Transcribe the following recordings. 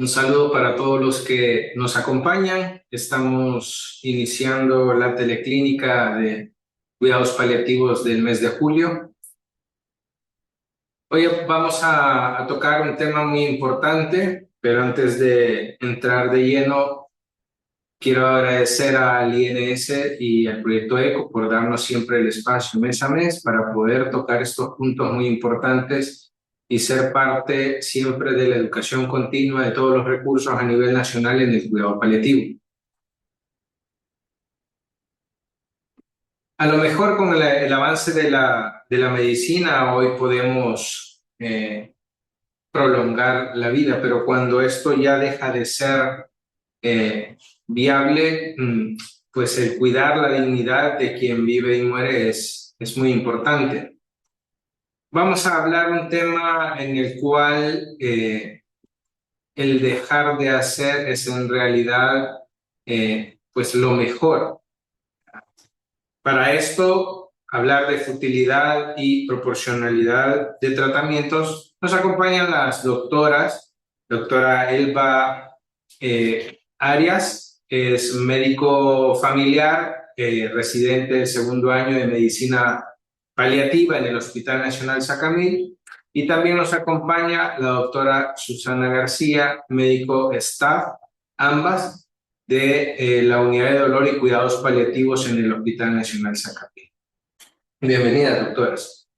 Un saludo para todos los que nos acompañan. Estamos iniciando la teleclínica de cuidados paliativos del mes de julio. Hoy vamos a tocar un tema muy importante, pero antes de entrar de lleno, quiero agradecer al INS y al Proyecto ECO por darnos siempre el espacio mes a mes para poder tocar estos puntos muy importantes y ser parte siempre de la educación continua de todos los recursos a nivel nacional en el cuidado paliativo. A lo mejor con el avance de la medicina hoy podemos prolongar la vida, pero cuando esto ya deja de ser viable, pues el cuidar la dignidad de quien vive y muere es muy importante. Vamos a hablar un tema en el cual el dejar de hacer es en realidad pues lo mejor. Para esto, hablar de futilidad y proporcionalidad de tratamientos, nos acompañan las doctora Elba Arias, es médico familiar, residente del segundo año de medicina paliativa en el Hospital Nacional Sacamil, y también nos acompaña la doctora Susana García, médico staff, ambas de la Unidad de Dolor y Cuidados Paliativos en el Hospital Nacional Sacamil. Bienvenidas, doctoras.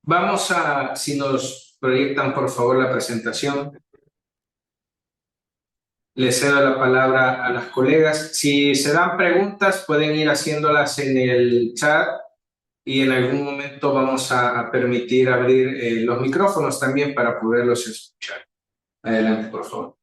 Vamos a, si nos proyectan por favor la presentación. Les cedo la palabra a las colegas. Si se dan preguntas, pueden ir haciéndolas en el chat y en algún momento vamos a permitir abrir los micrófonos también para poderlos escuchar. Adelante, por favor.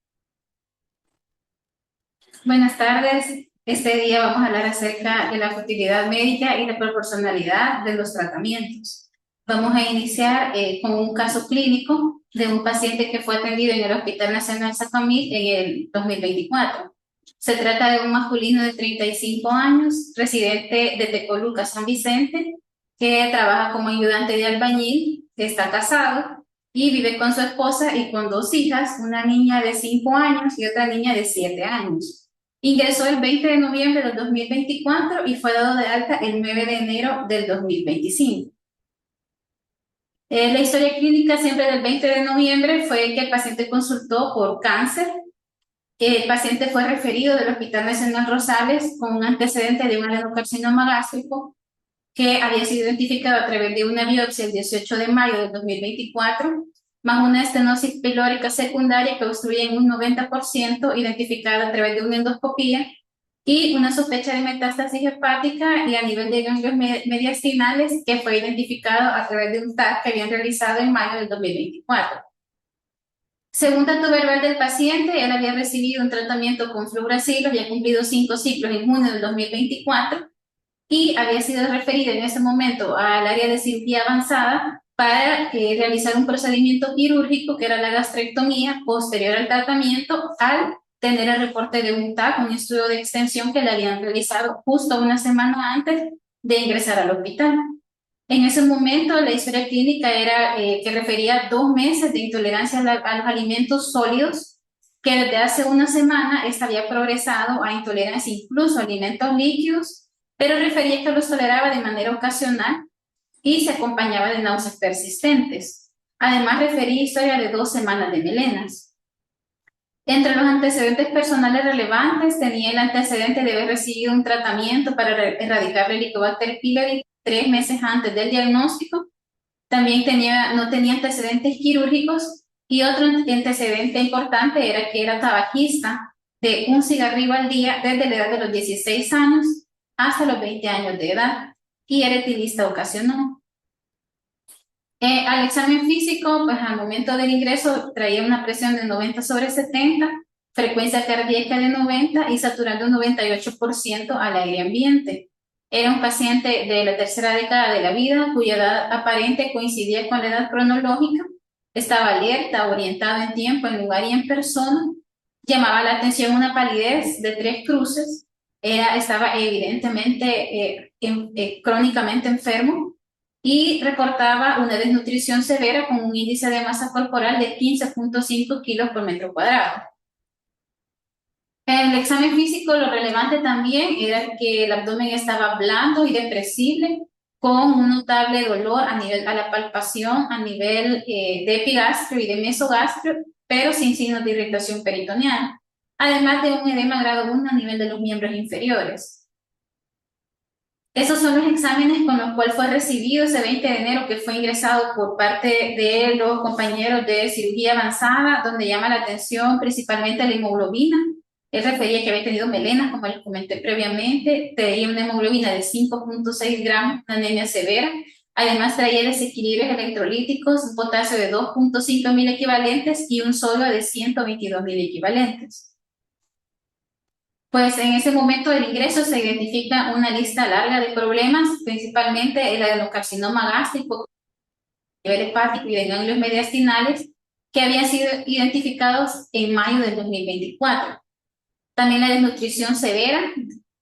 Buenas tardes. Este día vamos a hablar acerca de la futilidad médica y la proporcionalidad de los tratamientos. Vamos a iniciar con un caso clínico de un paciente que fue atendido en el Hospital Nacional Sacamil en el 2024. Se trata de un masculino de 35 años, residente de Tecoluca, San Vicente, que trabaja como ayudante de albañil, que está casado y vive con su esposa y con dos hijas, una niña de 5 años y otra niña de 7 años. Ingresó el 20 de noviembre del 2024 y fue dado de alta el 9 de enero del 2025. La historia clínica siempre del 20 de noviembre fue que el paciente consultó por cáncer. El paciente fue referido del Hospital Nacional Rosales con un antecedente de un adenocarcinoma gástrico que había sido identificado a través de una biopsia el 18 de mayo del 2024, más una estenosis pilórica secundaria que obstruye en un 90%, identificada a través de una endoscopía, y una sospecha de metástasis hepática y a nivel de ganglios mediastinales que fue identificado a través de un TAC que habían realizado en mayo del 2024. Según dato verbal del paciente, él había recibido un tratamiento con fluoracilo, había cumplido 5 ciclos en junio del 2024 y había sido referido en ese momento al área de cirugía avanzada para realizar un procedimiento quirúrgico que era la gastrectomía posterior al tratamiento, al tener el reporte de un TAC, un estudio de extensión que le habían realizado justo una semana antes de ingresar al hospital. En ese momento la historia clínica era que refería 2 meses de intolerancia a los alimentos sólidos, que desde hace una semana esta había progresado a intolerancia incluso a alimentos líquidos, pero refería que los toleraba de manera ocasional y se acompañaba de náuseas persistentes. Además refería historia de 2 semanas de melenas. Entre los antecedentes personales relevantes tenía el antecedente de haber recibido un tratamiento para erradicar el Helicobacter pylori 3 meses antes del diagnóstico. También no tenía antecedentes quirúrgicos, y otro antecedente importante era que era tabaquista de un cigarrillo al día desde la edad de los 16 años hasta los 20 años de edad, y era etilista ocasional. Al examen físico, pues al momento del ingreso traía una presión de 90/70, frecuencia cardíaca de 90 y saturando un 98% al aire ambiente. Era un paciente de la tercera década de la vida, cuya edad aparente coincidía con la edad cronológica. Estaba alerta, orientado en tiempo, en lugar y en persona. Llamaba la atención una palidez de 3 cruces. Estaba evidentemente crónicamente enfermo y reportaba una desnutrición severa con un índice de masa corporal de 15.5 kilos por metro cuadrado. En el examen físico lo relevante también era que el abdomen estaba blando y depresible, con un notable dolor a la palpación, a nivel de epigastrio y de mesogastrio, pero sin signos de irritación peritoneal, además de un edema grado 1 a nivel de los miembros inferiores. Esos son los exámenes con los cuales fue recibido ese 20 de enero, que fue ingresado por parte de los compañeros de cirugía avanzada, donde llama la atención principalmente la hemoglobina. Él refería que había tenido melenas, como les comenté previamente, tenía una hemoglobina de 5.6 gramos, una anemia severa. Además traía desequilibrios electrolíticos, un potasio de 2.5 mil equivalentes y un sodio de 122 mil equivalentes. Pues en ese momento del ingreso se identifica una lista larga de problemas, principalmente el adenocarcinoma gástrico, a nivel hepático y de ganglios mediastinales, que habían sido identificados en mayo del 2024. También la desnutrición severa,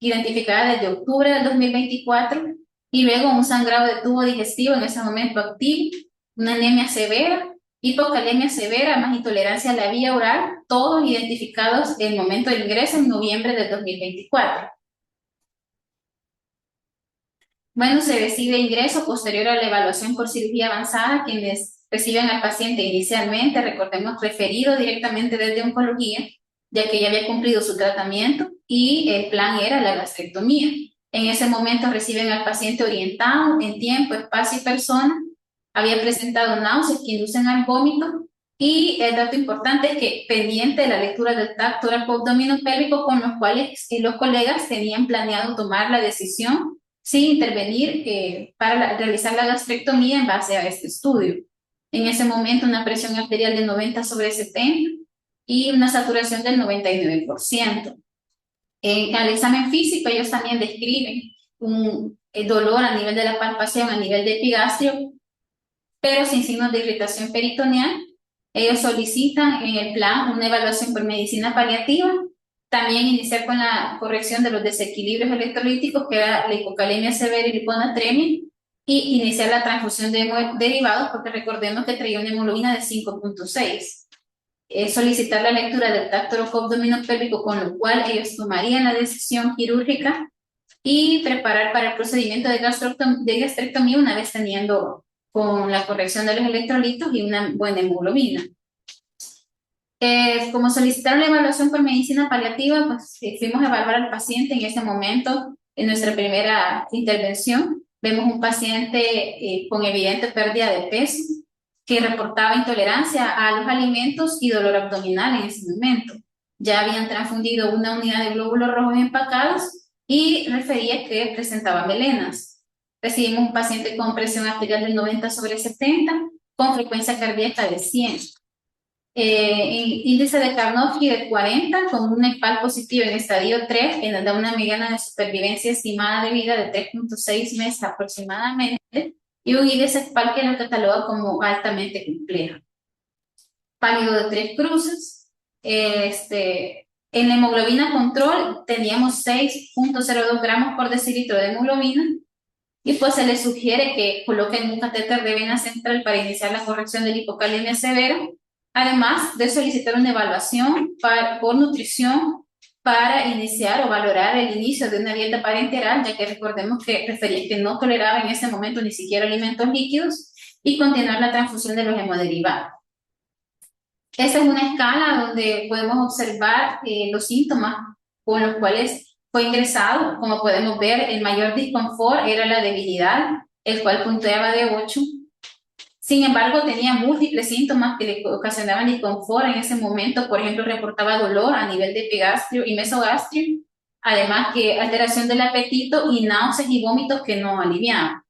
identificada desde octubre del 2024, y luego un sangrado de tubo digestivo en ese momento activo, una anemia severa, hipocalemia severa, más intolerancia a la vía oral, todos identificados en el momento del ingreso en noviembre del 2024. Bueno, se decide ingreso posterior a la evaluación por cirugía avanzada, quienes reciben al paciente inicialmente, recordemos, referido directamente desde oncología, ya que ya había cumplido su tratamiento y el plan era la gastrectomía. En ese momento reciben al paciente orientado en tiempo, espacio y persona, había presentado náuseas que inducen al vómito y el dato importante es que pendiente de la lectura del tracto abdominopélvico, con los cuales los colegas tenían planeado tomar la decisión sin intervenir para realizar la gastrectomía en base a este estudio. En ese momento una presión arterial de 90/70 y una saturación del 99%. En el examen físico ellos también describen un dolor a nivel de la palpación, a nivel de epigastrio, pero sin signos de irritación peritoneal. Ellos solicitan en el plan una evaluación por medicina paliativa, también iniciar con la corrección de los desequilibrios electrolíticos, que era la hipocalemia severa y la hiponatremia, y iniciar la transfusión de derivados, porque recordemos que traía una hemoglobina de 5.6. Solicitar la lectura del tracto abdominopélvico, con lo cual ellos tomarían la decisión quirúrgica y preparar para el procedimiento de gastrectomía una vez teniendo con la corrección de los electrolitos y una buena hemoglobina. Como solicitaron la evaluación por medicina paliativa, pues fuimos a evaluar al paciente en ese momento, en nuestra primera intervención. Vemos un paciente con evidente pérdida de peso, que reportaba intolerancia a los alimentos y dolor abdominal en ese momento. Ya habían transfundido una unidad de glóbulos rojos empacados y refería que presentaba melenas. Recibimos un paciente con presión arterial de 90/70, con frecuencia cardíaca de 100. Índice de Karnofsky de 40, con un ECPAL positivo en estadio 3, que nos da una mediana de supervivencia estimada de vida de 3.6 meses aproximadamente, y un índice ECPAL que lo cataloga como altamente complejo. Pálido de 3 cruces. En la hemoglobina control teníamos 6.02 gramos por decilitro de hemoglobina, y pues se le sugiere que coloquen un catéter de vena central para iniciar la corrección de la hipocalemia severa, además de solicitar una evaluación por nutrición para iniciar o valorar el inicio de una dieta parenteral, ya que recordemos que refería que no toleraba en ese momento ni siquiera alimentos líquidos, y continuar la transfusión de los hemoderivados. Esta es una escala donde podemos observar los síntomas con los cuales fue ingresado. Como podemos ver, el mayor disconfort era la debilidad, el cual puntuaba de 8. Sin embargo, tenía múltiples síntomas que le ocasionaban disconfort en ese momento. Por ejemplo, reportaba dolor a nivel de epigastrio y mesogastrio, además que alteración del apetito y náuseas y vómitos que no aliviaban.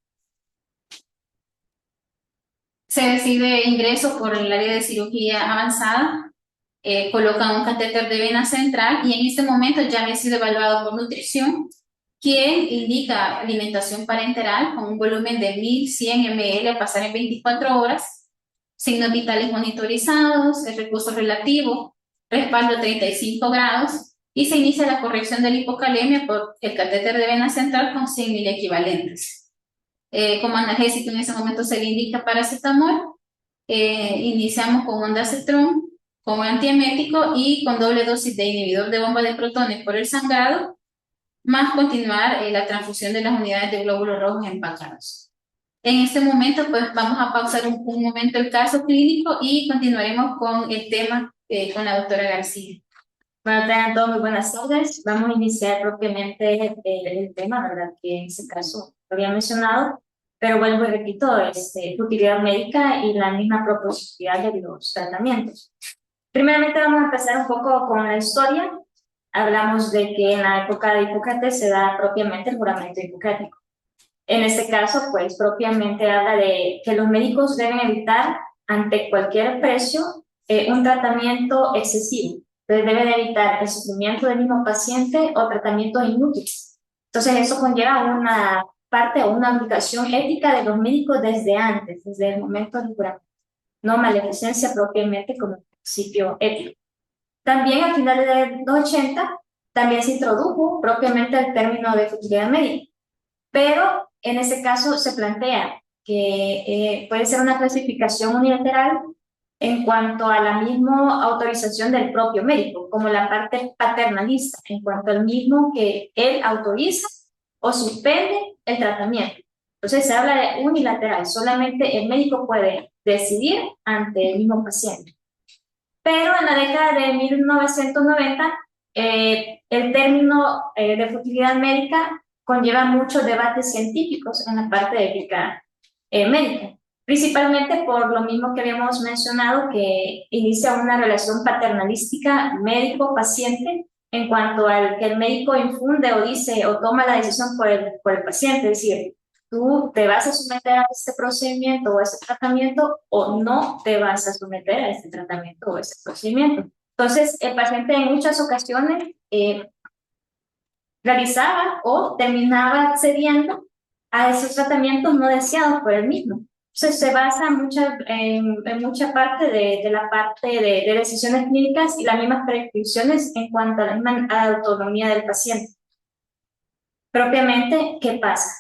Se decide ingreso por el área de cirugía avanzada, colocan un catéter de vena central y en este momento ya había sido evaluado por nutrición, quien indica alimentación parenteral con un volumen de 1.100 ml a pasar en 24 horas, signos vitales monitorizados, el recurso relativo, respaldo 35 grados, y se inicia la corrección de la hipocalemia por el catéter de vena central con 100 mil equivalentes. como analgésico en ese momento se le indica paracetamol. Iniciamos con ondansetron como antiemético y con doble dosis de inhibidor de bomba de protones por el sangrado, más continuar la transfusión de las unidades de glóbulos rojos empacados. En este momento, pues vamos a pausar un momento el caso clínico y continuaremos con el tema con la doctora García. Bueno, tengan todos muy buenas tardes. Vamos a iniciar propiamente el tema, ¿verdad? Que en este caso lo había mencionado, pero vuelvo y repito, utilidad médica y la misma proporcionalidad de los tratamientos. Primeramente vamos a empezar un poco con la historia. Hablamos de que en la época de Hipócrates se da propiamente el juramento hipocrático. En este caso, pues propiamente habla de que los médicos deben evitar ante cualquier precio un tratamiento excesivo. Entonces deben evitar el sufrimiento del mismo paciente o tratamientos inútiles. Entonces eso conlleva una parte o una obligación ética de los médicos desde antes, desde el momento del juramento. No maleficencia propiamente como principio ético. También a finales de los 80 también se introdujo propiamente el término de futilidad médica, pero en ese caso se plantea que puede ser una clasificación unilateral en cuanto a la misma autorización del propio médico, como la parte paternalista, en cuanto al mismo que él autoriza o suspende el tratamiento. Entonces se habla de unilateral, solamente el médico puede decidir ante el mismo paciente. Pero en la década de 1990, el término de futilidad médica conlleva muchos debates científicos en la parte de ética médica, principalmente por lo mismo que habíamos mencionado, que inicia una relación paternalística médico-paciente en cuanto al que el médico infunde o dice o toma la decisión por el paciente, es decir, tú te vas a someter a este procedimiento o a este tratamiento o no te vas a someter a este tratamiento o a este procedimiento. Entonces, el paciente en muchas ocasiones realizaba o terminaba accediendo a esos tratamientos no deseados por él mismo. Entonces, se basa en mucha parte de la parte de decisiones clínicas y las mismas prescripciones en cuanto a la misma autonomía del paciente. Propiamente, ¿qué pasa?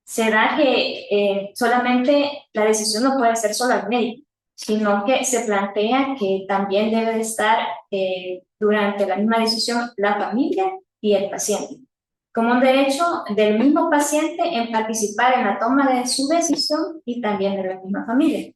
Se da que solamente la decisión no puede ser solo al médico, sino que se plantea que también debe de estar durante la misma decisión la familia y el paciente, como un derecho del mismo paciente en participar en la toma de su decisión y también de la misma familia.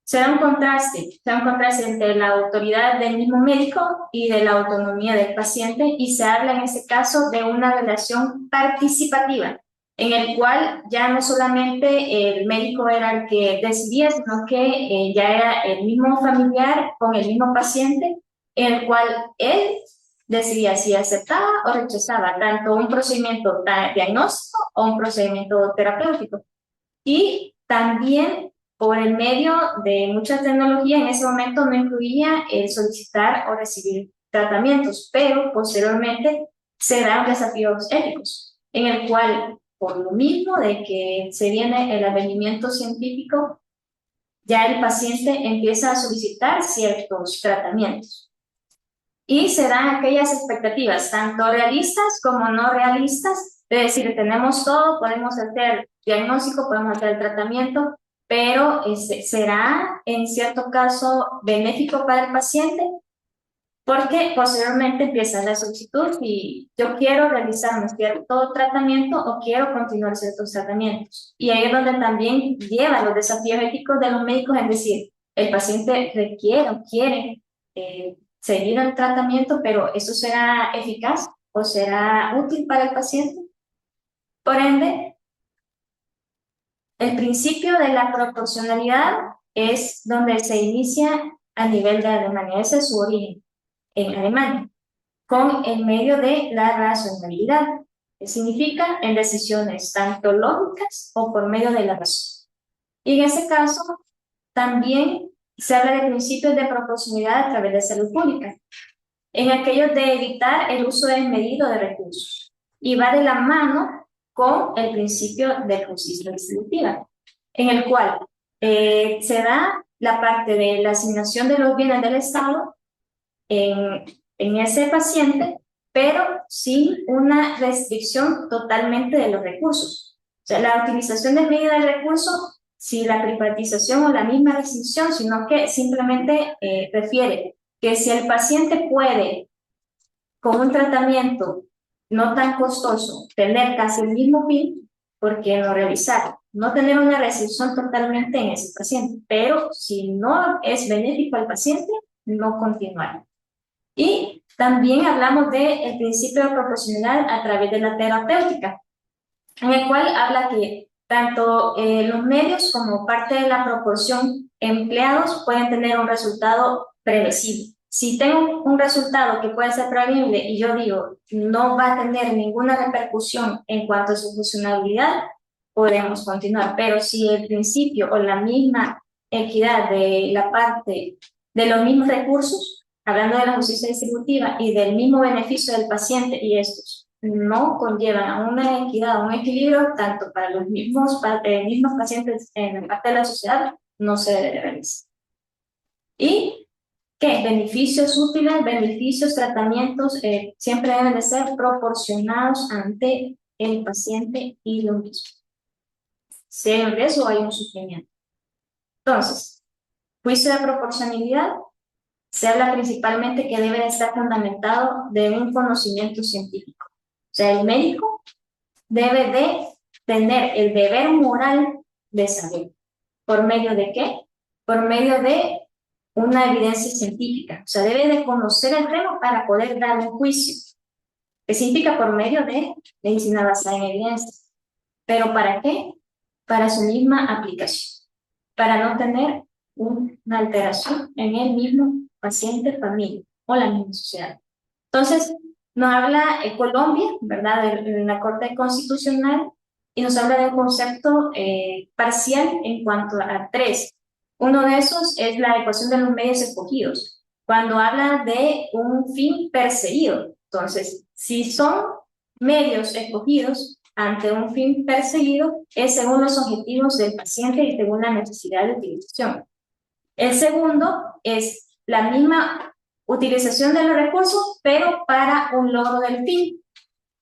Se da un contraste entre la autoridad del mismo médico y de la autonomía del paciente, y se habla en este caso de una relación participativa, en el cual ya no solamente el médico era el que decidía, sino que ya era el mismo familiar con el mismo paciente, en el cual él decidía si aceptaba o rechazaba tanto un procedimiento diagnóstico o un procedimiento terapéutico. Y también por el medio de mucha tecnología, en ese momento no incluía el solicitar o recibir tratamientos, pero posteriormente se dan desafíos éticos, en el cual, por lo mismo de que se viene el advenimiento científico, ya el paciente empieza a solicitar ciertos tratamientos. Y se dan aquellas expectativas, tanto realistas como no realistas, de decir, tenemos todo, podemos hacer diagnóstico, podemos hacer el tratamiento, pero será en cierto caso benéfico para el paciente, porque posteriormente empieza la solicitud y yo quiero realizar un cierto tratamiento o quiero continuar ciertos tratamientos. Y ahí es donde también lleva los desafíos éticos de los médicos, es decir, el paciente requiere o quiere seguir el tratamiento, pero ¿eso será eficaz o será útil para el paciente? Por ende, el principio de la proporcionalidad es donde se inicia a nivel de Alemania, ese es su origen en Alemania, con el medio de la racionalidad, que significa en decisiones tanto lógicas o por medio de la razón. Y en ese caso, también se habla de principios de proporcionalidad a través de salud pública, en aquellos de evitar el uso desmedido de recursos, y va de la mano con el principio de justicia distributiva, en el cual se da la parte de la asignación de los bienes del Estado en ese paciente pero sin una restricción totalmente de los recursos. O sea, la utilización desmedida del recurso, si la privatización o la misma restricción, sino que simplemente refiere que si el paciente puede, con un tratamiento no tan costoso, tener casi el mismo fin, ¿por qué no revisar? No tener una restricción totalmente en ese paciente, pero si no es benéfico al paciente, no continuar. Y también hablamos del principio de proporcionalidad a través de la terapéutica, en el cual habla que tanto los medios como parte de la proporción empleados pueden tener un resultado previsible. Si tengo un resultado que puede ser previsible y yo digo no va a tener ninguna repercusión en cuanto a su funcionalidad, podemos continuar. Pero si el principio o la misma equidad de la parte de los mismos recursos, hablando de la justicia distributiva y del mismo beneficio del paciente y estos, no conllevan a una equidad, a un equilibrio, tanto para los mismos pacientes en parte de la sociedad, no se debe realizar. ¿Y qué? Beneficios útiles, beneficios, tratamientos, siempre deben de ser proporcionados ante el paciente y lo mismo. Si hay un riesgo, hay un sufrimiento. Entonces, juicio de proporcionalidad se habla principalmente que debe estar fundamentado de un conocimiento científico. O sea, el médico debe de tener el deber moral de saber. ¿Por medio de qué? Por medio de una evidencia científica. O sea, debe de conocer el tema para poder dar un juicio. ¿Qué significa? Por medio de medicina basada en evidencia. ¿Pero para qué? Para su misma aplicación. Para no tener una alteración en el mismo paciente, familia o la misma sociedad. Entonces, nos habla Colombia, ¿verdad?, de la Corte Constitucional, y nos habla de un concepto parcial en cuanto a tres. Uno de esos es la ecuación de los medios escogidos, cuando habla de un fin perseguido. Entonces, si son medios escogidos ante un fin perseguido, es según los objetivos del paciente y según la necesidad de utilización. El segundo es la misma utilización de los recursos, pero para un logro del fin.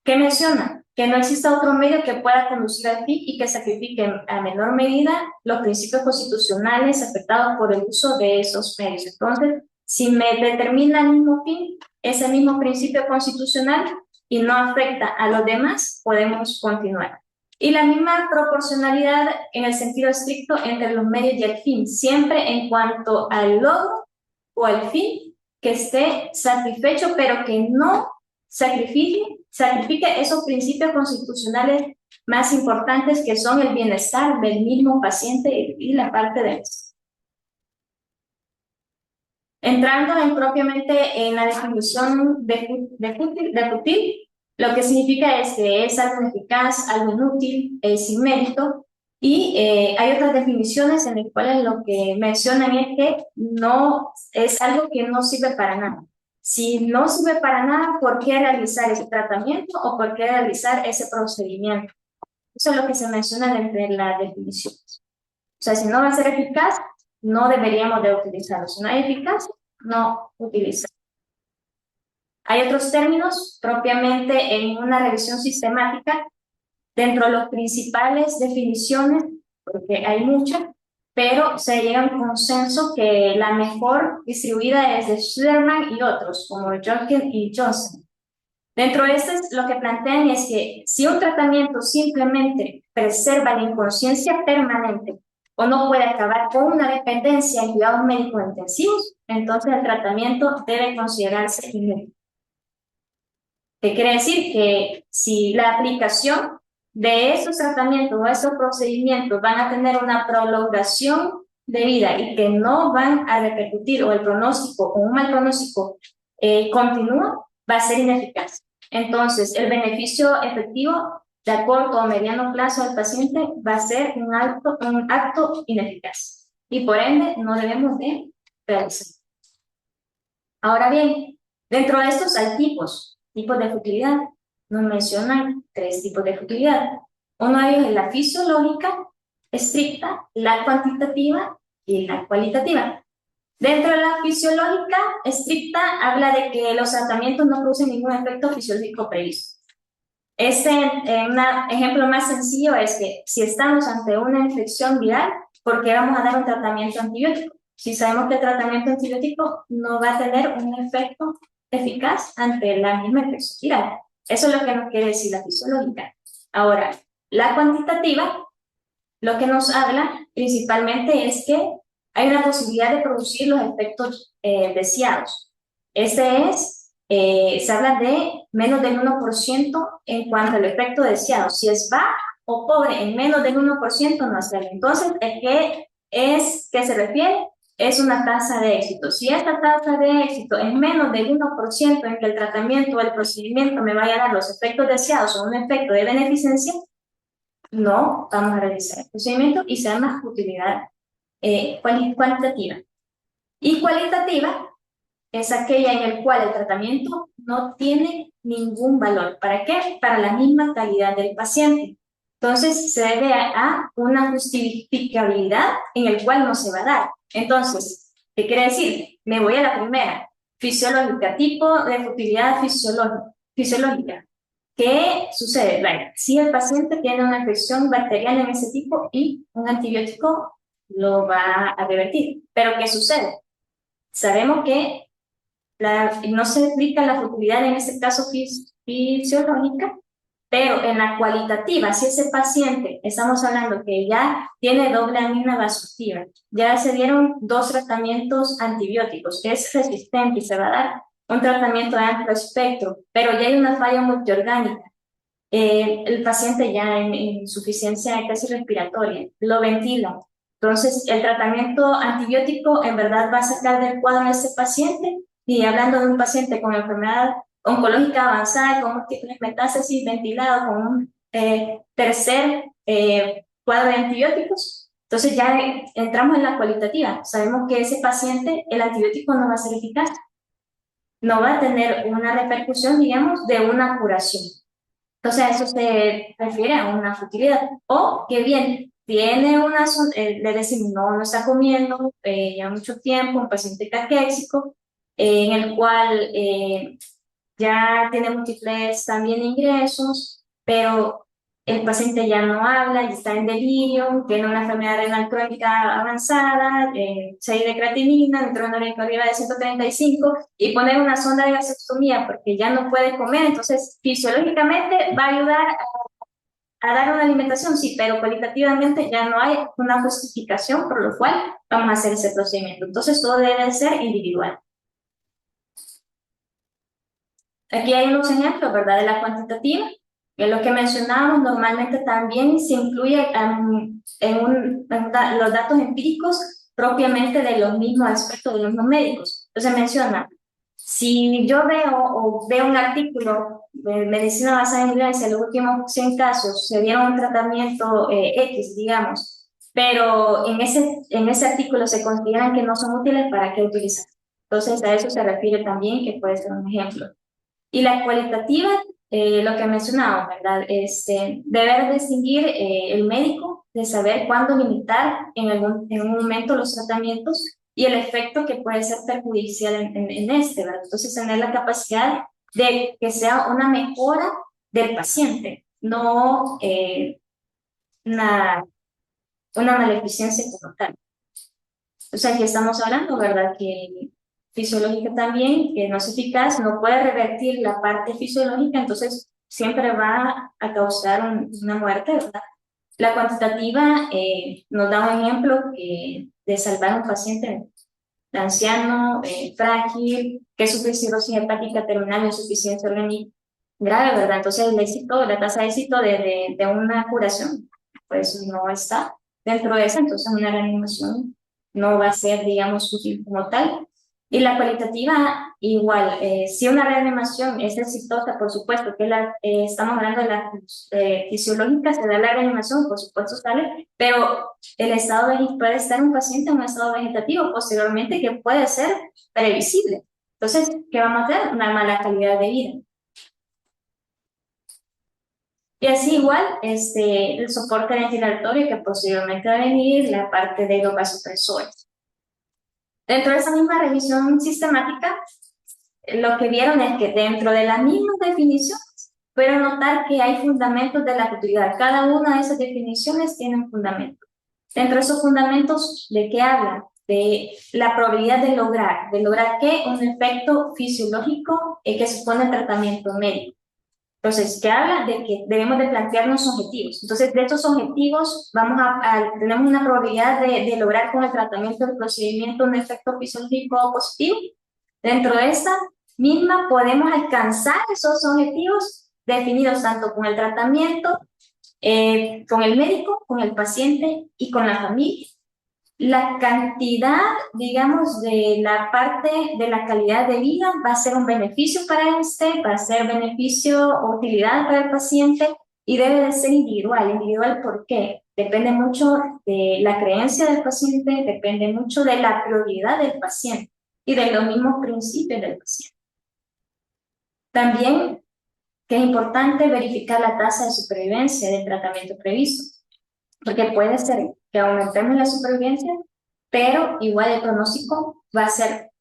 ¿Qué menciona? Que no exista otro medio que pueda conducir al fin y que sacrifique a menor medida los principios constitucionales afectados por el uso de esos medios. Entonces, si me determina el mismo fin, ese mismo principio constitucional, y no afecta a los demás, podemos continuar. Y la misma proporcionalidad en el sentido estricto entre los medios y el fin, siempre en cuanto al logro o al fin que esté satisfecho, pero que no sacrifique esos principios constitucionales más importantes que son el bienestar del mismo paciente y la parte de eso. Entrando propiamente en la definición de fútil, lo que significa es que es algo ineficaz, algo inútil, sin mérito, y hay otras definiciones en las cuales lo que mencionan es que no es algo que no sirve para nada. Si no sirve para nada, ¿por qué realizar ese tratamiento o por qué realizar ese procedimiento? Eso es lo que se menciona entre las definiciones. O sea, si no va a ser eficaz, no deberíamos de utilizarlo. Si no es eficaz, no utilizarlo. Hay otros términos propiamente en una revisión sistemática. Dentro de las principales definiciones, porque hay muchas, pero se llega a un consenso que la mejor distribuida es de Suderman y otros, como Jorgen y Johnson. Dentro de estas, lo que plantean es que si un tratamiento simplemente preserva la inconsciencia permanente o no puede acabar con una dependencia en cuidados médicos intensivos, entonces el tratamiento debe considerarse inútil. ¿Qué quiere decir? Que si la aplicación de esos tratamientos o esos procedimientos van a tener una prolongación de vida y que no van a repercutir o el pronóstico o un mal pronóstico continúa, va a ser ineficaz. Entonces, el beneficio efectivo de a corto o mediano plazo del paciente va a ser un acto ineficaz y por ende no debemos de realizar. Ahora bien, dentro de estos hay tipos de futilidad. Nos mencionan tres tipos de futilidad. Uno de ellos es la fisiológica, estricta, la cuantitativa y la cualitativa. Dentro de la fisiológica estricta, habla de que los tratamientos no producen ningún efecto fisiológico previsto. Un ejemplo más sencillo es que si estamos ante una infección viral, ¿por qué vamos a dar un tratamiento antibiótico? Si sabemos que el tratamiento antibiótico no va a tener un efecto eficaz ante la misma infección viral. Eso es lo que nos quiere decir la fisiológica. Ahora, la cuantitativa, lo que nos habla principalmente es que hay una posibilidad de producir los efectos deseados. Se habla de menos del 1% en cuanto al efecto deseado. Si es bajo o pobre en menos del 1%, no hacerlo. Entonces, ¿qué se refiere? Es una tasa de éxito. Si esta tasa de éxito es menos del 1% en que el tratamiento o el procedimiento me vaya a dar los efectos deseados o un efecto de beneficencia, no vamos a realizar el procedimiento y sea más utilidad cuantitativa. Y cualitativa es aquella en la cual el tratamiento no tiene ningún valor. ¿Para qué? Para la misma calidad del paciente. Entonces, se debe a una justificabilidad en el cual no se va a dar. Entonces, ¿qué quiere decir? Me voy a la primera, fisiológica, tipo de utilidad fisiológica. ¿Qué sucede? Bueno, si el paciente tiene una infección bacteriana en ese tipo y un antibiótico lo va a revertir. Pero ¿qué sucede? Sabemos que no se explica la futilidad en este caso fisiológica, pero en la cualitativa, si ese paciente, estamos hablando que ya tiene doble amina vasoactiva, ya se dieron 2 tratamientos antibióticos, es resistente y se va a dar un tratamiento de amplio espectro, pero ya hay una falla multiorgánica. El paciente ya en insuficiencia casi respiratoria, lo ventila. Entonces, el tratamiento antibiótico en verdad va a sacar del cuadro a ese paciente, y hablando de un paciente con enfermedad oncológica avanzada, con múltiples metástasis, ventilado, con un tercer cuadro de antibióticos, entonces ya entramos en la cualitativa. Sabemos que ese paciente, el antibiótico no va a ser eficaz, no va a tener una repercusión, digamos, de una curación. Entonces, a eso se refiere a una futilidad. O que bien, tiene le decimos, no está comiendo ya mucho tiempo, un paciente caquéxico, en el cual ya tiene múltiples también ingresos, pero el paciente ya no habla, ya está en delirio, tiene una enfermedad renal crónica avanzada, 6 de creatinina, nitrógeno arriba de 135, y poner una sonda de gasectomía porque ya no puede comer. Entonces, fisiológicamente va a ayudar a dar una alimentación, sí, pero cualitativamente ya no hay una justificación por lo cual vamos a hacer ese procedimiento. Entonces, todo debe ser individual. Aquí hay unos ejemplos, ¿verdad?, de la cuantitativa, que es lo que mencionábamos. Normalmente también se incluye los datos empíricos propiamente de los mismos aspectos de los mismos médicos. Entonces menciona, si yo veo un artículo de medicina basada en evidencia, en los últimos 100 casos se dieron un tratamiento X, digamos, pero en ese artículo se consideran que no son útiles, ¿para qué utilizar? Entonces a eso se refiere también, que puede ser un ejemplo. Y la cualitativa, lo que mencionaba, ¿verdad? Deber distinguir el médico de saber cuándo limitar en un momento los tratamientos y el efecto que puede ser perjudicial ¿verdad? Entonces, tener la capacidad de que sea una mejora del paciente, no una maleficencia como tal. O sea, aquí estamos hablando, ¿verdad?, que fisiológica también, que no es eficaz, no puede revertir la parte fisiológica, entonces siempre va a causar una muerte, ¿verdad? La cuantitativa nos da un ejemplo de salvar a un paciente anciano, frágil, que sufre cirrosis hepática terminal, insuficiencia orgánica grave, ¿verdad? Entonces el éxito, la tasa de éxito de una curación, pues no está dentro de esa, entonces una reanimación no va a ser, digamos, útil como tal. Y la cualitativa, igual, si una reanimación es exitosa, por supuesto que estamos hablando de la fisiológica, se da la reanimación, por supuesto sale, pero puede estar un paciente en un estado vegetativo posteriormente que puede ser previsible. Entonces, ¿qué vamos a hacer? Una mala calidad de vida. Y así igual, el soporte ventilatorio que posteriormente va a venir, la parte de los vasopresores. Dentro de esa misma revisión sistemática, lo que vieron es que dentro de las mismas definiciones, pueden notar que hay fundamentos de la futilidad. Cada una de esas definiciones tiene un fundamento. Dentro de esos fundamentos, ¿de qué hablan? De la probabilidad de lograr ¿qué? Un efecto fisiológico que supone el tratamiento médico. Entonces, que habla de que debemos de plantearnos objetivos. Entonces, de estos objetivos, tenemos una probabilidad de lograr con el tratamiento del procedimiento un efecto fisiológico positivo. Dentro de esta misma podemos alcanzar esos objetivos definidos tanto con el tratamiento, con el médico, con el paciente y con la familia. La cantidad, digamos, de la parte de la calidad de vida va a ser un beneficio para usted, va a ser beneficio o utilidad para el paciente y debe de ser individual. ¿Individual por qué? Depende mucho de la creencia del paciente, depende mucho de la prioridad del paciente y de los mismos principios del paciente. También que es importante verificar la tasa de supervivencia del tratamiento previsto, porque puede ser que aumentemos la supervivencia, pero igual el pronóstico va a ser,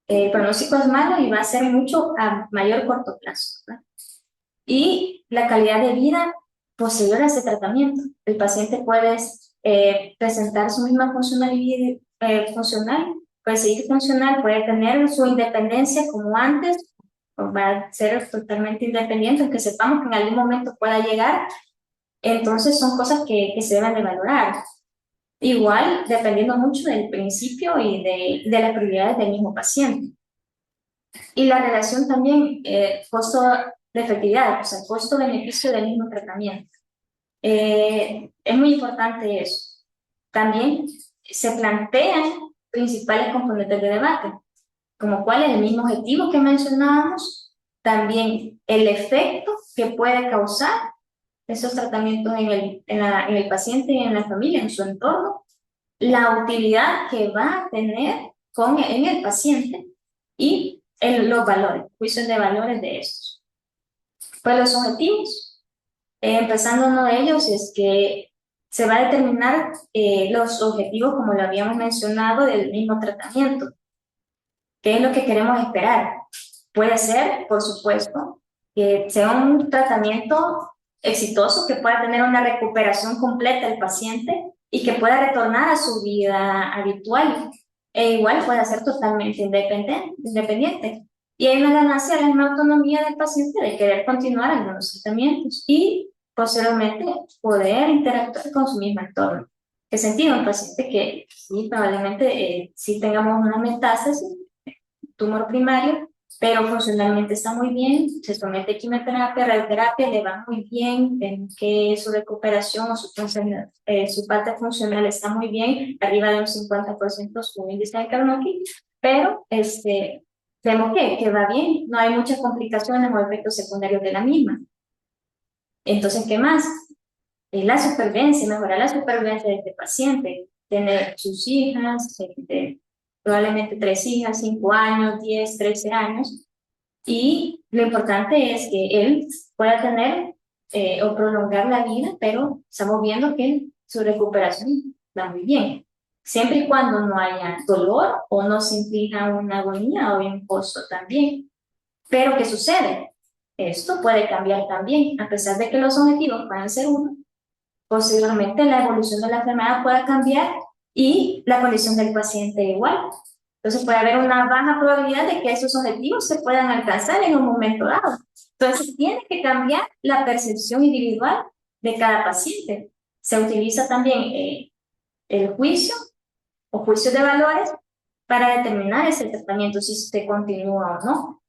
el pronóstico es malo y va a ser mucho a mayor corto plazo, ¿verdad? Y la calidad de vida posterior a ese tratamiento. El paciente puede presentar su misma funcionalidad, puede seguir funcional, puede tener su independencia como antes, o va a ser totalmente independiente, aunque sepamos que en algún momento pueda llegar. Entonces son cosas que se deben de valorar. Igual, dependiendo mucho del principio y de las prioridades del mismo paciente. Y la relación también, costo de efectividad, o sea, costo-beneficio del mismo tratamiento. Es muy importante eso. También se plantean principales componentes de debate, como cuál es el mismo objetivo que mencionábamos, también el efecto que puede causar esos tratamientos en el paciente y en la familia, en su entorno, la utilidad que va a tener en el paciente y los valores, juicios de valores de estos. Pues los objetivos, empezando uno de ellos, es que se va a determinar los objetivos, como lo habíamos mencionado, del mismo tratamiento. ¿Qué es lo que queremos esperar? Puede ser, por supuesto, que sea un tratamiento exitoso, que pueda tener una recuperación completa del paciente y que pueda retornar a su vida habitual. E igual pueda ser totalmente independiente. Y hay una ganancia en la autonomía del paciente de querer continuar en los tratamientos y posteriormente poder interactuar con su mismo entorno. ¿Qué sentido? Un paciente que sí, probablemente sí tengamos una metástasis, tumor primario, pero funcionalmente está muy bien, se somete a quimioterapia, radioterapia, le va muy bien, ven que su recuperación o su parte funcional está muy bien, arriba de un 50% su índice de Karnofsky, pero vemos que va bien, no hay muchas complicaciones o efectos secundarios de la misma. Entonces, ¿qué más? La supervivencia, mejorar la supervivencia de este paciente, tener sus hijas, probablemente 3 hijas, 5 años, 10, 13 años, y lo importante es que él pueda tener o prolongar la vida, pero estamos viendo que su recuperación va muy bien, siempre y cuando no haya dolor o no se inflija una agonía o un costo también. Pero ¿qué sucede? Esto puede cambiar también, a pesar de que los objetivos puedan ser uno, posiblemente la evolución de la enfermedad pueda cambiar y la condición del paciente igual. Entonces puede haber una baja probabilidad de que esos objetivos se puedan alcanzar en un momento dado. Entonces tiene que cambiar la percepción individual de cada paciente. Se utiliza también el juicio o juicio de valores para determinar ese tratamiento, si se continúa o no.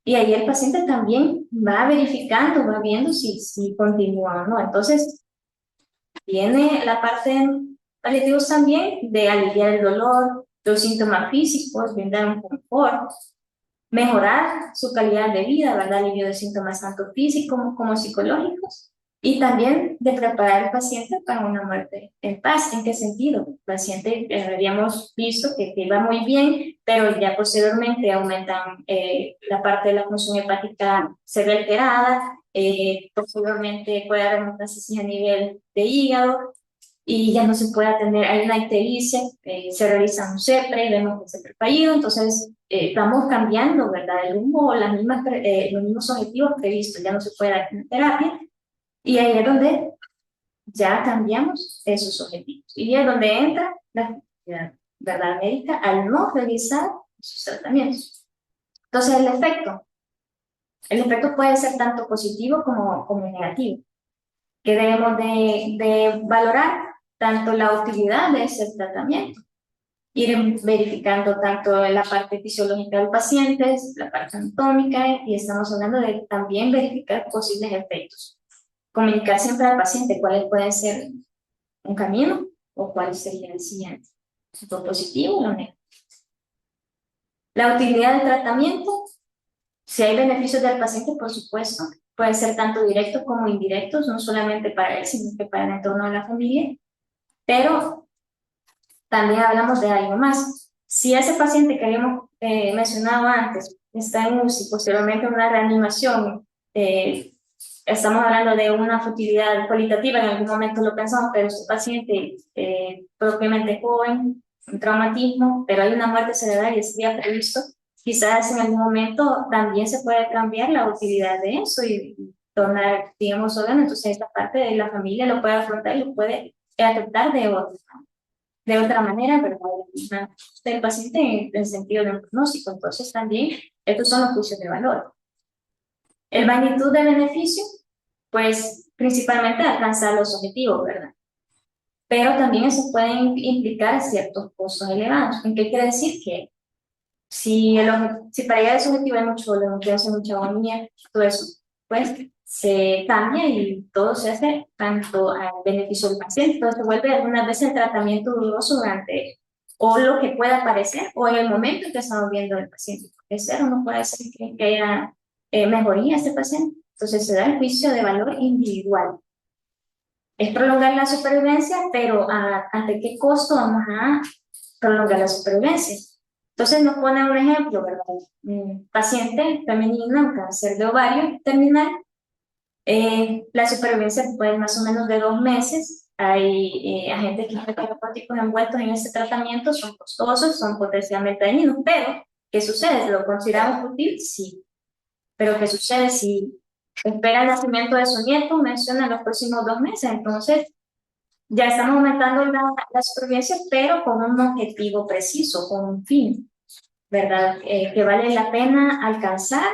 Y ahí el paciente también va verificando, va viendo si continúa o no. Entonces, viene la parte paliativos también de aliviar el dolor, los síntomas físicos, brindar un confort, mejorar su calidad de vida, ¿verdad? Alivio de síntomas tanto físicos como psicológicos. Y también de preparar al paciente para una muerte en paz. ¿En qué sentido? El paciente, habíamos visto que va muy bien, pero ya posteriormente aumentan la parte de la función hepática, se ve alterada, posteriormente puede haber metástasis a nivel de hígado, y ya no se puede atender, hay una ictericia, se realiza un CEPRE y vemos que el CEPRE fallido, entonces estamos cambiando, ¿verdad? El rumbo, los mismos objetivos previstos, ya no se puede dar terapia, y ahí es donde ya cambiamos esos objetivos. Y es donde entra la actividad, ¿verdad? Médica al no realizar sus tratamientos. Entonces el efecto puede ser tanto positivo como negativo, que debemos de valorar tanto la utilidad de ese tratamiento, ir verificando tanto la parte fisiológica del paciente, la parte anatómica, y estamos hablando de también verificar posibles efectos. Comunicar siempre al paciente cuáles pueden ser un camino o cuál sería el siguiente, lo positivo o lo negativo. La utilidad del tratamiento, si hay beneficios del paciente, por supuesto, pueden ser tanto directos como indirectos, no solamente para él, sino que para el entorno de la familia, pero también hablamos de algo más. Si ese paciente que habíamos mencionado antes está en UCI, posteriormente en una reanimación, estamos hablando de una futilidad cualitativa, en algún momento lo pensamos, pero este paciente propiamente joven, un traumatismo, pero hay una muerte cerebral y es día previsto, quizás en algún momento también se puede cambiar la utilidad de eso y tornar, digamos, órgano, entonces esta parte de la familia lo puede afrontar y lo puede aceptar de otra manera, ¿verdad? Del paciente en el sentido del pronóstico, entonces también estos son los juicios de valor. El magnitud de beneficio, pues principalmente alcanzar los objetivos, ¿verdad? Pero también eso puede implicar ciertos costos elevados. ¿En qué quiere decir? Que si para llegar a ese objetivo hay mucho dolor, mucha agonía, todo eso, pues se cambia y todo se hace tanto al beneficio del paciente, entonces se vuelve algunas veces el tratamiento dudoso durante, o lo que pueda parecer, o en el momento en que estamos viendo al paciente. Puede ser o no puede ser que haya mejoría a este paciente. Entonces se da el juicio de valor individual. Es prolongar la supervivencia, pero ¿ante qué costo vamos a prolongar la supervivencia? Entonces nos ponen un ejemplo, ¿verdad? Paciente femenina, cáncer de ovario terminal, la supervivencia puede más o menos de 2 meses. Hay agentes quimioterapéuticos envueltos en este tratamiento, son costosos, son potencialmente dañinos, pero ¿qué sucede? ¿Lo consideramos útil? Sí. Pero ¿qué sucede si espera el nacimiento de su nieto? Menciona los próximos 2 meses, entonces ya estamos aumentando la supervivencia, pero con un objetivo preciso, con un fin, ¿verdad? Que vale la pena alcanzar,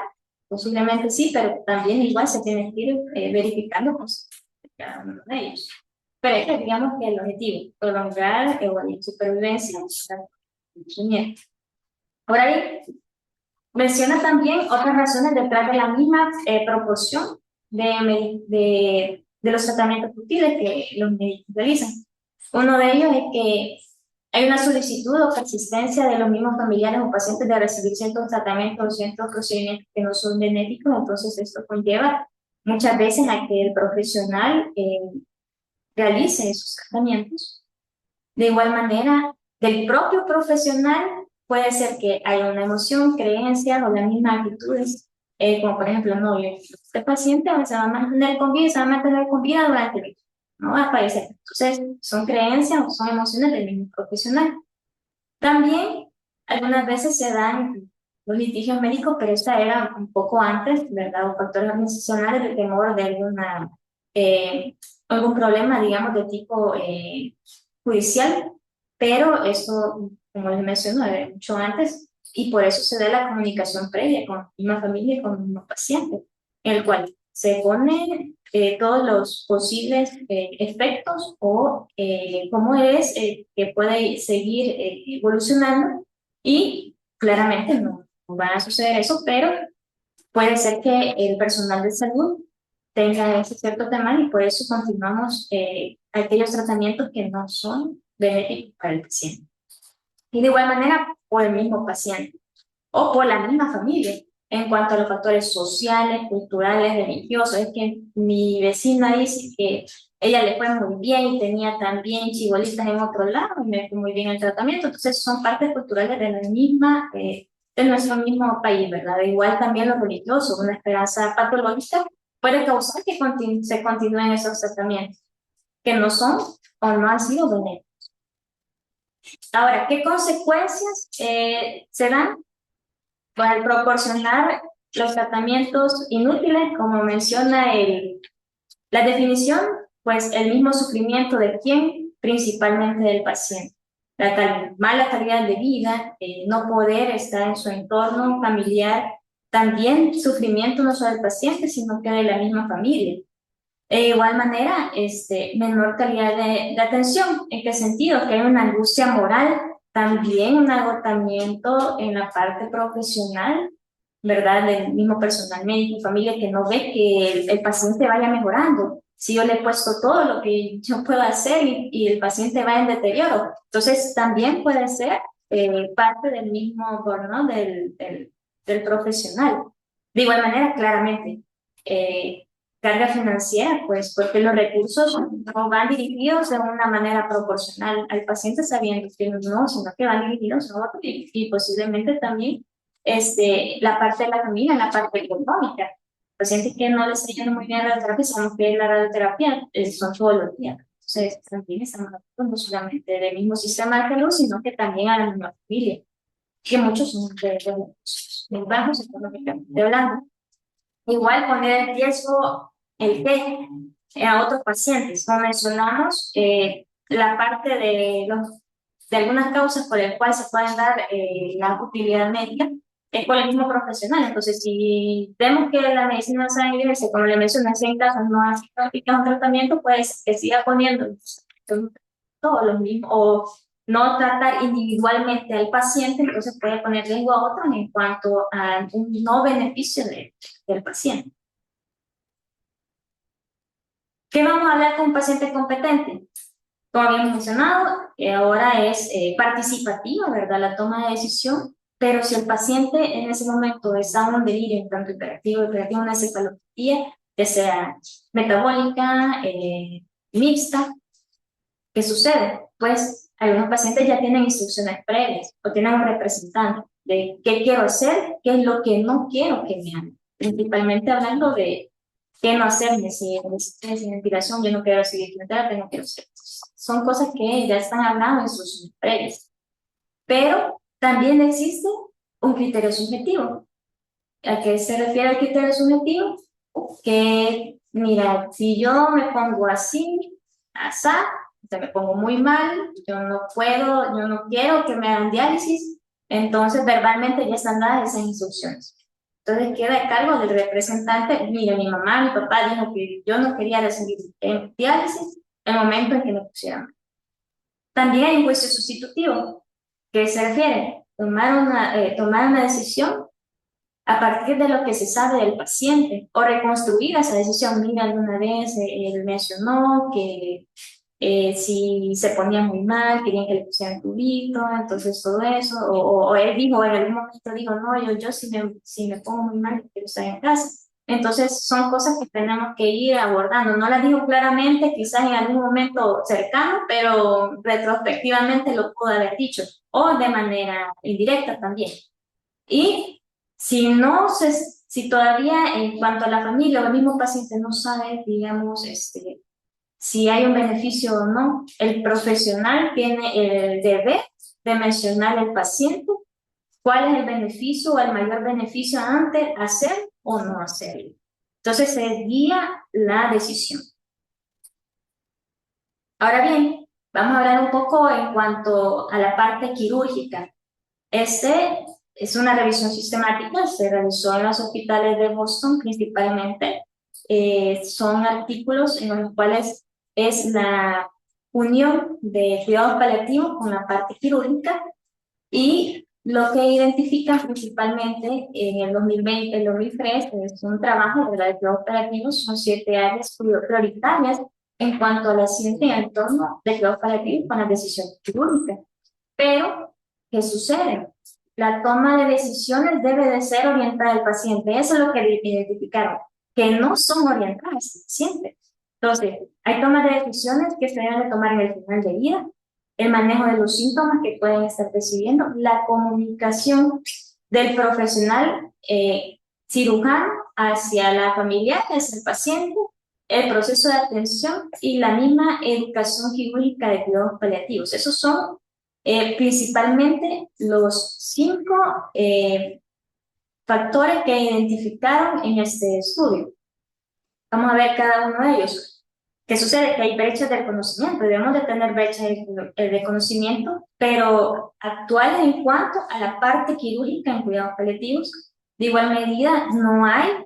posiblemente sí, pero también igual se tiene que ir verificando pues, cada uno de ellos. Pero es que digamos que el objetivo, prolongar la supervivencia de su nieto. Ahora bien, menciona también otras razones detrás de la misma proporción de los tratamientos útiles que los médicos realizan. Uno de ellos es que hay una solicitud o persistencia de los mismos familiares o pacientes de recibir ciertos tratamientos o ciertos procedimientos que no son benéficos, entonces esto conlleva muchas veces a que el profesional realice esos tratamientos. De igual manera, del propio profesional puede ser que haya una emoción, creencias o las mismas actitudes, como por ejemplo, no, este paciente se va a mantener con vida, se va a mantener con vida durante el día, no va a fallecer. Entonces, son creencias o son emociones del mismo profesional. También, algunas veces se dan los litigios médicos, pero esta era un poco antes, ¿verdad? O factores organizacionales de temor de algún problema, digamos, de tipo judicial, pero esto, como les mencioné, mucho antes, y por eso se da la comunicación previa con la misma familia y con el mismo paciente, en el cual se ponen todos los posibles efectos o cómo es que puede seguir evolucionando, y claramente no va a suceder eso, pero puede ser que el personal de salud tenga ese cierto temor y por eso continuamos aquellos tratamientos que no son benéficos para el paciente. Y de igual manera por el mismo paciente o por la misma familia. En cuanto a los factores sociales, culturales, religiosos, es que mi vecina dice que ella le fue muy bien y tenía también chibolitas en otro lado y me fue muy bien el tratamiento. Entonces son partes culturales de la misma, de nuestro mismo país, ¿verdad? Igual también lo religioso, una esperanza patológica puede causar que se continúen esos tratamientos. que no son o no han sido benéficos. Ahora, ¿qué consecuencias se dan? Pues al proporcionar los tratamientos inútiles, como menciona la definición, pues el mismo sufrimiento de quién, principalmente del paciente. Mala calidad de vida, no poder estar en su entorno familiar, también sufrimiento no solo del paciente, sino que de la misma familia. De igual manera, menor calidad de atención. ¿En qué sentido? Que hay una angustia moral, también un agotamiento en la parte profesional, ¿verdad? Del mismo personal médico y familia que no ve que el paciente vaya mejorando. Si yo le he puesto todo lo que yo puedo hacer y el paciente va en deterioro, entonces también puede ser parte del mismo burnout del profesional. De igual manera, claramente, carga financiera, pues porque los recursos no van dirigidos de una manera proporcional al paciente sabiendo que no, sino que van dirigidos a otro y posiblemente también la parte de la familia, la parte económica. Pacientes que no les está yendo muy bien la radioterapia, sabemos que la radioterapia son todos los días. Entonces, también estamos hablando no solamente del mismo sistema de salud, sino que también a la misma familia, que muchos son de bajos económicamente hablando. Igual poner en riesgo el qué a otros pacientes. Como mencionamos, la parte de algunas causas por las cuales se pueden dar la utilidad médica es por el mismo profesional. Entonces, si vemos que la medicina no sabe vivirse, como le mencioné, en casos no ha sido aplicado un tratamiento, pues que siga poniendo todos los mismos, o no tratar individualmente al paciente, entonces puede poner riesgo a otros en cuanto a un no beneficio del paciente. ¿Qué vamos a hablar con un paciente competente? Como habíamos mencionado, ahora es participativa, ¿verdad? La toma de decisión, pero si el paciente en ese momento está en un delirio, en tanto hiperactivo, una cefalopatía, que sea metabólica, mixta, ¿qué sucede? Pues algunos pacientes ya tienen instrucciones previas o tienen un representante de qué quiero hacer, qué es lo que no quiero que me hagan. Principalmente hablando de qué no hacerme, si necesito ventilación, yo no quiero seguir quimioterapia, no quiero hacer. Son cosas que ya están hablando en instrucciones previas. Pero también existe un criterio subjetivo. ¿A qué se refiere el criterio subjetivo? Que, mira, si yo me pongo así, asá, me pongo muy mal, yo no puedo, yo no quiero que me hagan diálisis, entonces verbalmente ya están dadas esas instrucciones. Entonces queda a cargo del representante, mira, mi mamá, mi papá dijo que yo no quería recibir diálisis en el momento en que me pusieran. También hay un juicio sustitutivo, que se refiere a tomar una decisión a partir de lo que se sabe del paciente o reconstruir esa decisión. Mira, alguna vez él mencionó que si se ponía muy mal, querían que le pusieran tubito, entonces todo eso, o él dijo, en algún momento dijo, no, yo si me pongo muy mal, quiero estar en casa. Entonces son cosas que tenemos que ir abordando. No las digo claramente, quizás en algún momento cercano, pero retrospectivamente lo puedo haber dicho, o de manera indirecta también. Y si todavía en cuanto a la familia o el mismo paciente no sabe, digamos, si hay un beneficio o no, el profesional tiene el deber de mencionar al paciente cuál es el beneficio o el mayor beneficio ante hacer o no hacerlo. Entonces se guía la decisión. Ahora bien, vamos a hablar un poco en cuanto a la parte quirúrgica. Es una revisión sistemática, se realizó en los hospitales de Boston principalmente. Son artículos en los cuales es la unión de cuidados paliativos con la parte quirúrgica y lo que identifican principalmente en el 2020, el 2003, es un trabajo de cuidados paliativos, son 7 áreas prioritarias en cuanto a la ciencia en el entorno de cuidados paliativos con la decisión quirúrgica. Pero, ¿qué sucede? La toma de decisiones debe de ser orientada al paciente. Eso es lo que identificaron, que no son orientadas al paciente. Entonces, hay tomas de decisiones que se deben de tomar en el final de vida, el manejo de los síntomas que pueden estar percibiendo, la comunicación del profesional cirujano hacia la familia, hacia el paciente, el proceso de atención y la misma educación quirúrgica de cuidados paliativos. Esos son principalmente los 5 factores que identificaron en este estudio. Vamos a ver cada uno de ellos. ¿Qué sucede? Que hay brechas del conocimiento, debemos de tener brechas de conocimiento, pero actuales en cuanto a la parte quirúrgica en cuidados paliativos. De igual medida, no hay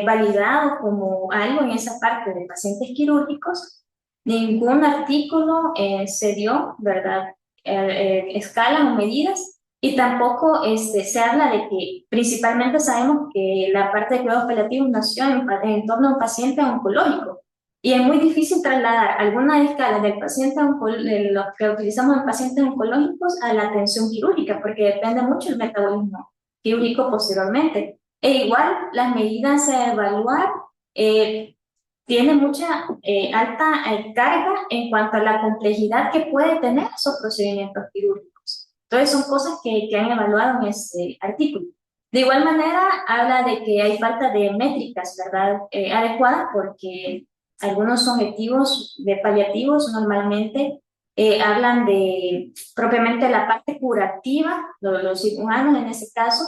validado como algo en esa parte de pacientes quirúrgicos. Ningún artículo se dio, ¿verdad? Escalas o medidas, y tampoco se habla de que principalmente sabemos que la parte de cuidados paliativos nació en torno a un paciente oncológico. Y es muy difícil trasladar alguna escala del paciente de los que utilizamos en pacientes oncológicos a la atención quirúrgica, porque depende mucho del metabolismo quirúrgico posteriormente. E igual, las medidas a evaluar tienen mucha alta carga en cuanto a la complejidad que puede tener esos procedimientos quirúrgicos. Entonces, son cosas que han evaluado en este artículo. De igual manera, habla de que hay falta de métricas, ¿verdad? Adecuadas, porque algunos objetivos de paliativos normalmente hablan de propiamente la parte curativa, los cirujanos en ese caso,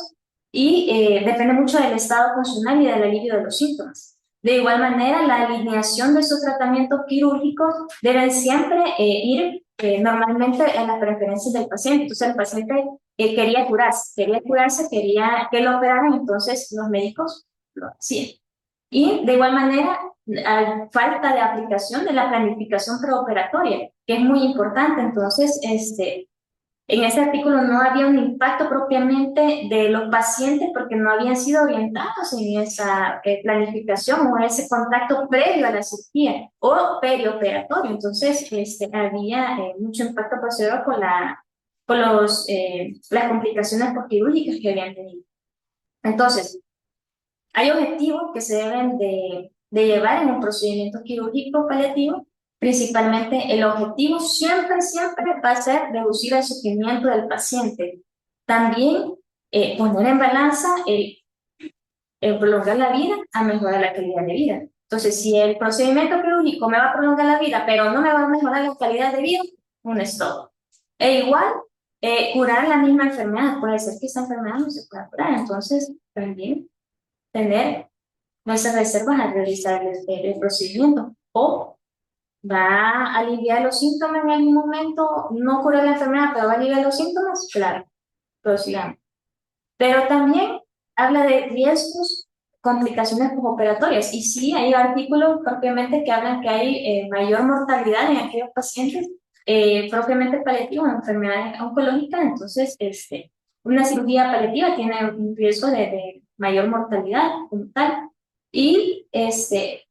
y depende mucho del estado funcional y del alivio de los síntomas. De igual manera, la alineación de esos tratamientos quirúrgicos deben siempre ir normalmente en las preferencias del paciente. Entonces, el paciente quería curarse, quería que lo operaran, entonces los médicos lo hacían. Y de igual manera, hay falta de aplicación de la planificación preoperatoria, que es muy importante. Entonces, en este artículo no había un impacto propiamente de los pacientes porque no habían sido orientados en esa planificación o ese contacto previo a la cirugía o perioperatorio. Entonces, había mucho impacto posterior por las complicaciones postquirúrgicas que habían tenido. Entonces, hay objetivos que se deben de llevar en un procedimiento quirúrgico paliativo. Principalmente, el objetivo siempre va a ser reducir el sufrimiento del paciente. También poner en balanza el prolongar la vida a mejorar la calidad de vida. Entonces, si el procedimiento quirúrgico me va a prolongar la vida, pero no me va a mejorar la calidad de vida, un stop. E igual, curar la misma enfermedad. Puede ser que esta enfermedad no se pueda curar. Entonces, también tener nuestras reservas al realizar el procedimiento. O va a aliviar los síntomas en algún momento, no curar la enfermedad, pero va a aliviar los síntomas, claro, prosigamos. Pero también habla de riesgos, complicaciones postoperatorias, y sí, hay artículos propiamente que hablan que hay mayor mortalidad en aquellos pacientes propiamente paliativos, en enfermedades oncológicas. Entonces, una cirugía paliativa tiene un riesgo de mayor mortalidad como tal. Y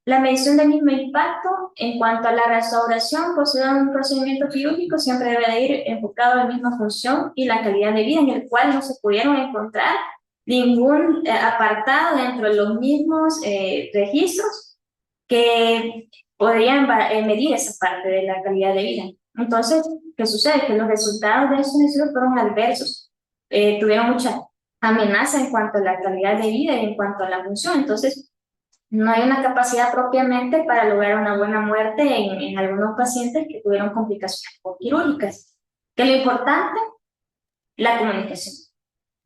la medición del mismo impacto en cuanto a la restauración posterior a un procedimiento quirúrgico siempre debe de ir enfocado a la misma función y la calidad de vida, en el cual no se pudieron encontrar ningún apartado dentro de los mismos registros que podrían medir esa parte de la calidad de vida. Entonces, ¿qué sucede? Que los resultados de estos estudios fueron adversos, tuvieron mucha amenaza en cuanto a la calidad de vida y en cuanto a la función. Entonces, no hay una capacidad propiamente para lograr una buena muerte en algunos pacientes que tuvieron complicaciones quirúrgicas. Que lo importante, la comunicación.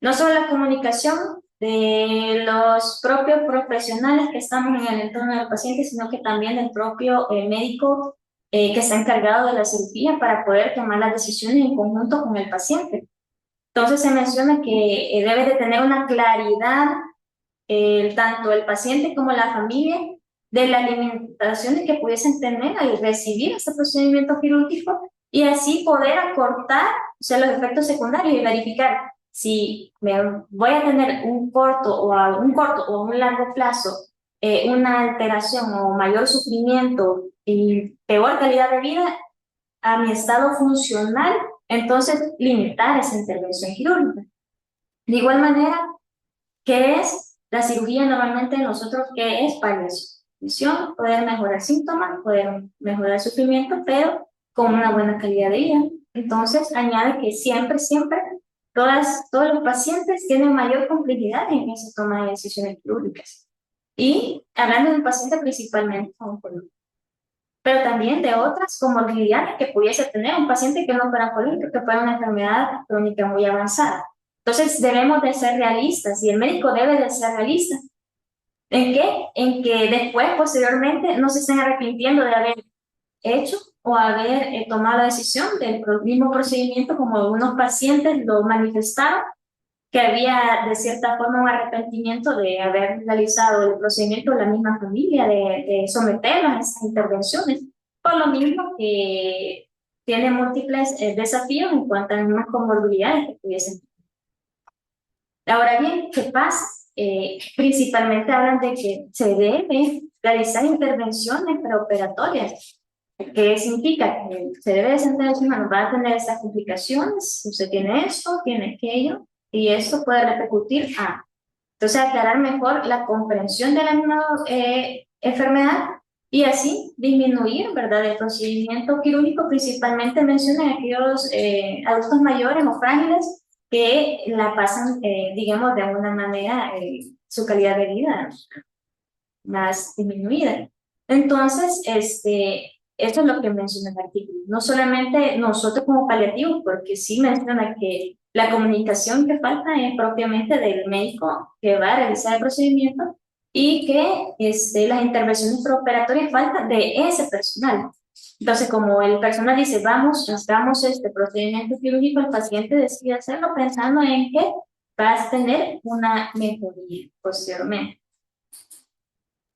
No solo la comunicación de los propios profesionales que estamos en el entorno del paciente, sino que también del propio médico que está encargado de la cirugía para poder tomar las decisiones en conjunto con el paciente. Entonces se menciona que debe de tener una claridad tanto el paciente como la familia de las limitaciones que pudiesen tener al recibir este procedimiento quirúrgico y así poder acortar, o sea, los efectos secundarios y verificar si me voy a tener un corto o un largo plazo, una alteración o mayor sufrimiento y peor calidad de vida a mi estado funcional, entonces limitar esa intervención quirúrgica. De igual manera, ¿qué es la cirugía normalmente nosotros? ¿Qué es paliación? Poder mejorar síntomas, poder mejorar sufrimiento, pero con una buena calidad de vida. Entonces, añade que siempre, todos los pacientes tienen mayor complejidad en esa toma de decisiones quirúrgicas. Y hablando del paciente principalmente oncológico, pero también de otras comorbilidades que pudiese tener un paciente que no fuera oncológico, que fuera una enfermedad crónica muy avanzada. Entonces debemos de ser realistas y el médico debe de ser realista. ¿En qué? En que después, posteriormente, no se estén arrepintiendo de haber hecho o haber tomado la decisión del mismo procedimiento, como algunos pacientes lo manifestaron, que había de cierta forma un arrepentimiento de haber realizado el procedimiento de la misma familia, de someterlos a esas intervenciones, por lo mismo que tiene múltiples desafíos en cuanto a las mismas comorbilidades que pudiesen. Ahora bien, ¿qué pasa? Principalmente hablan de que se debe realizar intervenciones preoperatorias. ¿Qué significa? Que se debe de sentar el cirujano, va a tener estas complicaciones, usted tiene esto, tiene aquello, y esto puede repercutir a. Entonces, aclarar mejor la comprensión de la misma enfermedad y así disminuir, ¿verdad?, el procedimiento quirúrgico. Principalmente menciona aquellos adultos mayores o frágiles que la pasan, digamos, de alguna manera su calidad de vida más disminuida. Entonces, esto es lo que menciona el artículo. No solamente nosotros como paliativos, porque sí menciona que la comunicación que falta es propiamente del médico que va a realizar el procedimiento y que las intervenciones preoperatorias faltan de ese personal. Entonces, como el personal dice, vamos, hagamos este procedimiento quirúrgico, el paciente decide hacerlo pensando en que vas a tener una mejoría posteriormente.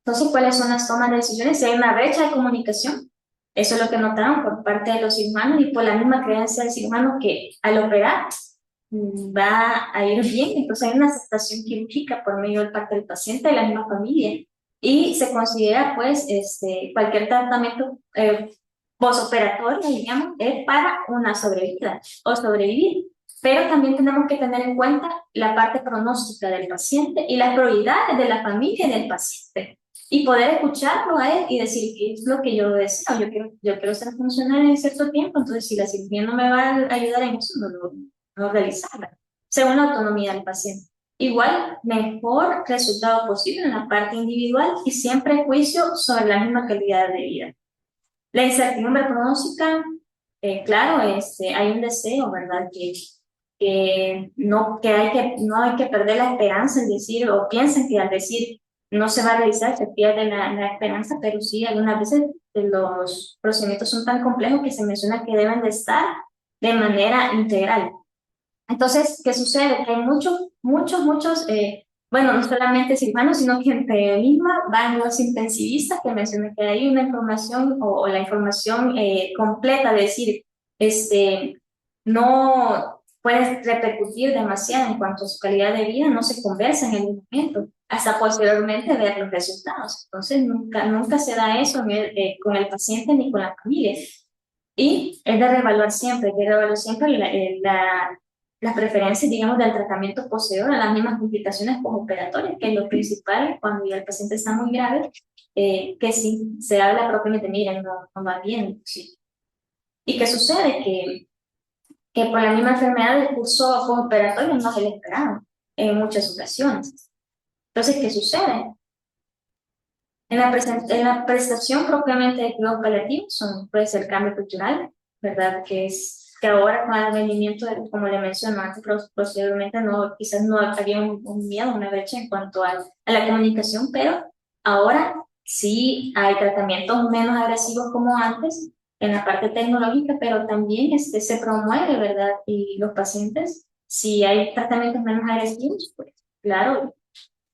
Entonces, ¿cuáles son las tomas de decisiones? Si hay una brecha de comunicación, eso es lo que notaron por parte de los cirujanos y por la misma creencia del cirujano que al operar va a ir bien. Entonces hay una aceptación quirúrgica por medio de parte del paciente y la misma familia. Y se considera, pues, cualquier tratamiento posoperatorio, digamos, es para una sobrevida o sobrevivir. Pero también tenemos que tener en cuenta la parte pronóstica del paciente y las prioridades de la familia y del paciente. Y poder escucharlo a él y decir qué es lo que yo deseo. Yo quiero ser funcional en cierto tiempo, entonces si la cirugía no me va a ayudar en eso, no realizarla, según la autonomía del paciente. Igual, mejor resultado posible en la parte individual y siempre juicio sobre la misma calidad de vida. La incertidumbre pronóstica, claro, hay un deseo, ¿verdad? No hay que perder la esperanza en decir, o piensen que al decir no se va a realizar, se pierde la esperanza, pero sí, algunas veces los procedimientos son tan complejos que se menciona que deben de estar de manera integral. Entonces, ¿qué sucede? Que hay muchos, bueno, no solamente cirujanos, sino que entre misma van los intensivistas que mencioné que hay una información o la información completa, de decir, no puede repercutir demasiado en cuanto a su calidad de vida, no se conversa en el momento, hasta posteriormente ver los resultados. Entonces, nunca se da eso con el paciente ni con la familia. Y es de reevaluar siempre, las preferencias, digamos, del tratamiento posterior a las mismas complicaciones postoperatorias, que es lo principal cuando ya el paciente está muy grave, que sí, se habla propiamente, miren, no va bien. Sí. ¿Y qué sucede? Que por la misma enfermedad el curso postoperatorio no se le esperaba en muchas ocasiones. Entonces, ¿qué sucede? En la prestación propiamente de cuidados paliativos puede ser cambio cultural, ¿verdad? Que ahora con el advenimiento, como le mencioné antes, posteriormente quizás no había un miedo, una brecha en cuanto a la comunicación, pero ahora sí hay tratamientos menos agresivos como antes en la parte tecnológica, pero también se promueve, ¿verdad? Y los pacientes, si hay tratamientos menos agresivos, pues claro,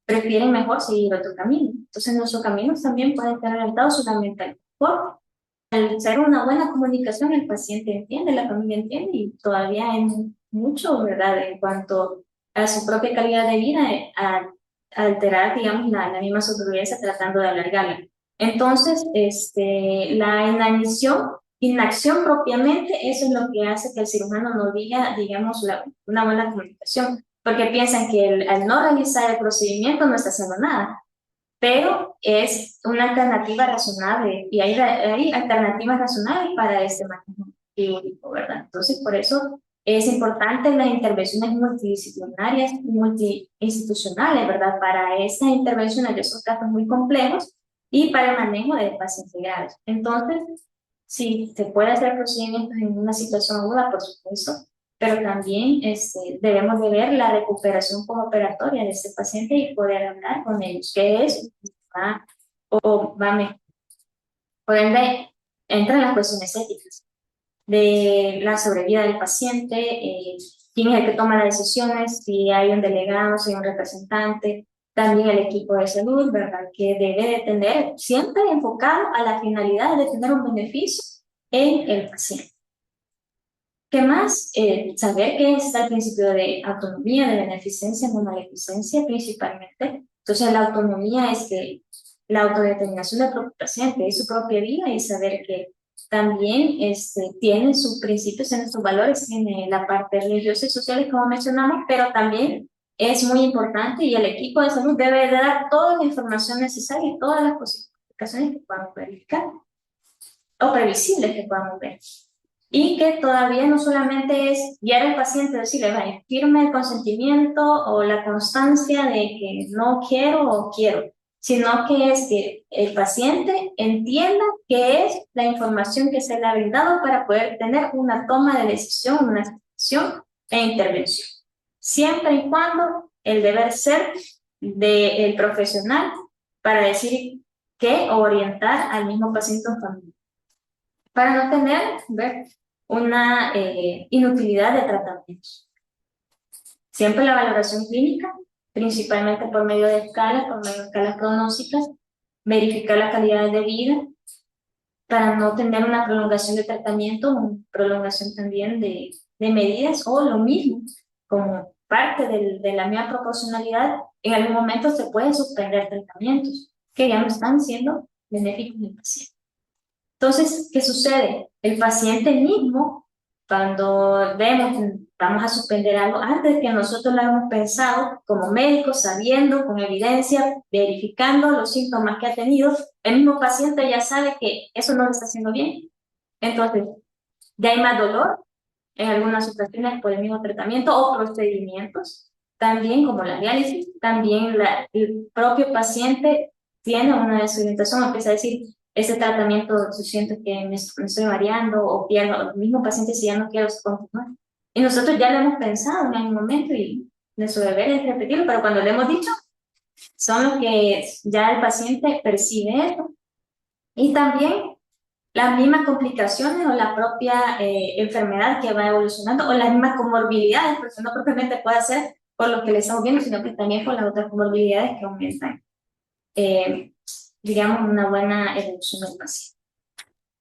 prefieren mejor seguir otro camino. Entonces, nuestros caminos también pueden estar orientados solamente por al ser una buena comunicación, el paciente entiende, la familia entiende y todavía hay mucho, ¿verdad?, en cuanto a su propia calidad de vida, a alterar, digamos, la misma supervivencia tratando de alargarla. Entonces, la inacción propiamente, eso es lo que hace que el cirujano no diga, digamos, una buena comunicación, porque piensan que al no realizar el procedimiento no está haciendo nada, pero es una alternativa razonable y hay alternativas razonables para este manejo quirúrgico, ¿verdad? Entonces, por eso Es importante las intervenciones multidisciplinarias y multiinstitucionales, ¿verdad? Para estas intervenciones de esos casos muy complejos y para el manejo de pacientes graves. Entonces, sí, se puede hacer procedimientos en una situación aguda, por supuesto, pero también debemos de ver la recuperación postoperatoria de este paciente y poder hablar con ellos, qué es, va mejor. Por ende, entran las cuestiones éticas de la sobrevida del paciente, quién es el que toma las decisiones, si hay un delegado, si hay un representante, también el equipo de salud, ¿verdad? Que debe de tener siempre enfocado a la finalidad de tener un beneficio en el paciente. ¿Qué más? Saber que está el principio de autonomía, de beneficencia, no maleficencia principalmente. Entonces la autonomía es que la autodeterminación del propio paciente es su propia vida y saber que también tiene sus principios, tiene sus valores, tiene la parte religiosa y social, como mencionamos, pero también es muy importante y el equipo de salud debe de dar toda la información necesaria y todas las posibilidades que podamos verificar o previsibles que podamos ver. Y que todavía no solamente es guiar al paciente, decirle, vaya, firme el consentimiento o la constancia de que no quiero o quiero, sino que es que el paciente entienda qué es la información que se le ha brindado para poder tener una toma de decisión, una decisión e intervención. Siempre y cuando el deber ser del profesional para decir qué o orientar al mismo paciente o familia. Para no tener una inutilidad de tratamientos. Siempre la valoración clínica, principalmente por medio de escalas, por medio de escalas pronósticas, verificar la calidad de vida, para no tener una prolongación de tratamiento, una prolongación también de medidas, o lo mismo, como parte de la misma proporcionalidad, en algún momento se pueden suspender tratamientos que ya no están siendo benéficos en el paciente. Entonces, ¿qué sucede? El paciente mismo, cuando vemos que vamos a suspender algo, antes de que nosotros lo hemos pensado, como médicos, sabiendo, con evidencia, verificando los síntomas que ha tenido, el mismo paciente ya sabe que eso no lo está haciendo bien. Entonces, ya hay más dolor en algunas situaciones por el mismo tratamiento o procedimientos, también como la diálisis, también el propio paciente tiene una desorientación, empieza a decir, ese tratamiento, yo siento que me estoy mareando o pierdo, el mismo paciente si ya no quiero continuar. Y nosotros ya lo hemos pensado en algún momento y nuestro deber es repetirlo, pero cuando lo hemos dicho, son los que ya el paciente percibe eso. Y también las mismas complicaciones o la propia enfermedad que va evolucionando o las mismas comorbilidades, porque no propiamente puede ser por lo que le estamos viendo, sino que también por las otras comorbilidades que aumentan. Digamos, una buena evolución del paciente.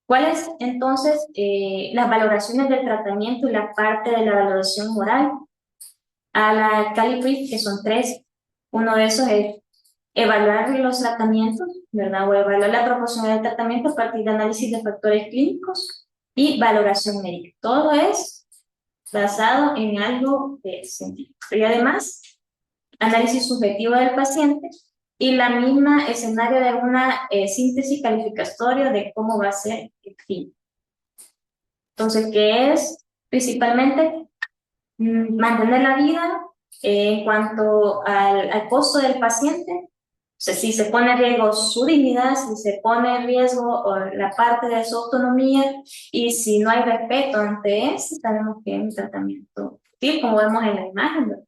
¿Cuáles entonces las valoraciones del tratamiento y la parte de la valoración moral? A la Cali-Priest, que son 3, uno de esos es evaluar los tratamientos, ¿verdad? O evaluar la proporcionalidad del tratamiento a partir de análisis de factores clínicos y valoración médica. Todo es basado en algo científico. Y además, análisis subjetivo del paciente y la misma escenario de una síntesis calificatoria de cómo va a ser el fin. Entonces, ¿qué es? Principalmente mantener la vida en cuanto al costo del paciente. O sea, si se pone en riesgo su dignidad, si se pone en riesgo la parte de su autonomía y si no hay respeto ante eso, sabemos que es un tratamiento, sí, como vemos en la imagen, ¿verdad?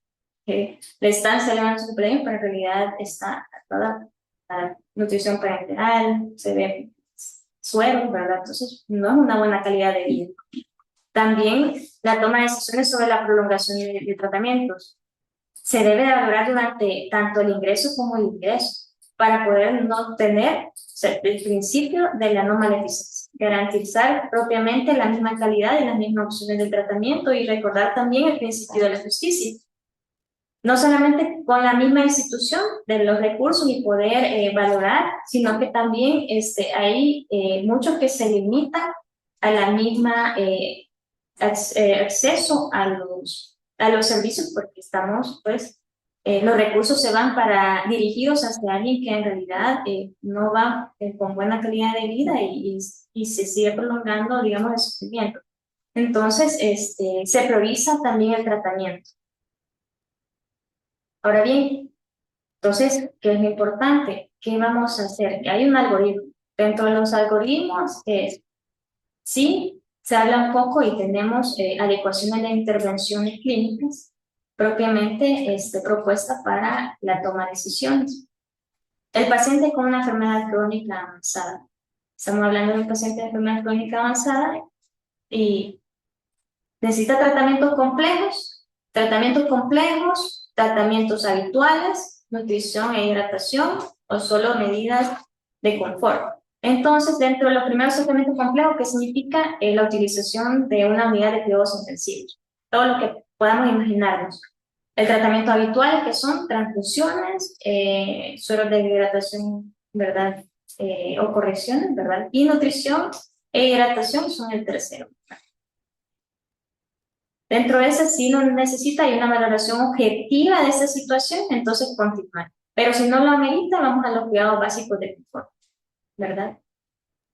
Que le están celebrando su premio, pero en realidad está toda la nutrición parenteral, se ve suero, ¿verdad? Entonces, no es una buena calidad de vida. También la toma de decisiones sobre la prolongación de tratamientos. Se debe de valorar durante tanto el ingreso como el ingreso, para poder no tener el principio de la no maleficencia. Garantizar propiamente la misma calidad y las mismas opciones del tratamiento y recordar también el principio de la justicia. No solamente con la misma institución de los recursos y poder valorar, sino que también hay mucho que se limita a la misma acceso a los servicios, porque estamos, pues, los recursos se van dirigidos hacia alguien que en realidad no va con buena calidad de vida y se sigue prolongando, digamos, el sufrimiento. Entonces, se prioriza también el tratamiento. Ahora bien, entonces, ¿qué es lo importante? ¿Qué vamos a hacer? Hay un algoritmo. Dentro de los algoritmos, sí, se habla un poco y tenemos adecuaciones de intervenciones clínicas propiamente propuesta para la toma de decisiones. El paciente con una enfermedad crónica avanzada. Estamos hablando de un paciente de enfermedad crónica avanzada y necesita tratamientos habituales, nutrición e hidratación o solo medidas de confort. Entonces, dentro de los primeros tratamientos complejos, ¿qué significa la utilización de una unidad de cuidados intensivos? Todo lo que podamos imaginarnos. El tratamiento habitual, que son transfusiones, sueros de hidratación, ¿verdad? O correcciones, ¿verdad? Y nutrición e hidratación son el tercero. Dentro de ese, si lo necesita, hay una valoración objetiva de esa situación, entonces continuar. Pero si no lo amerita, vamos a los cuidados básicos de confort, ¿verdad?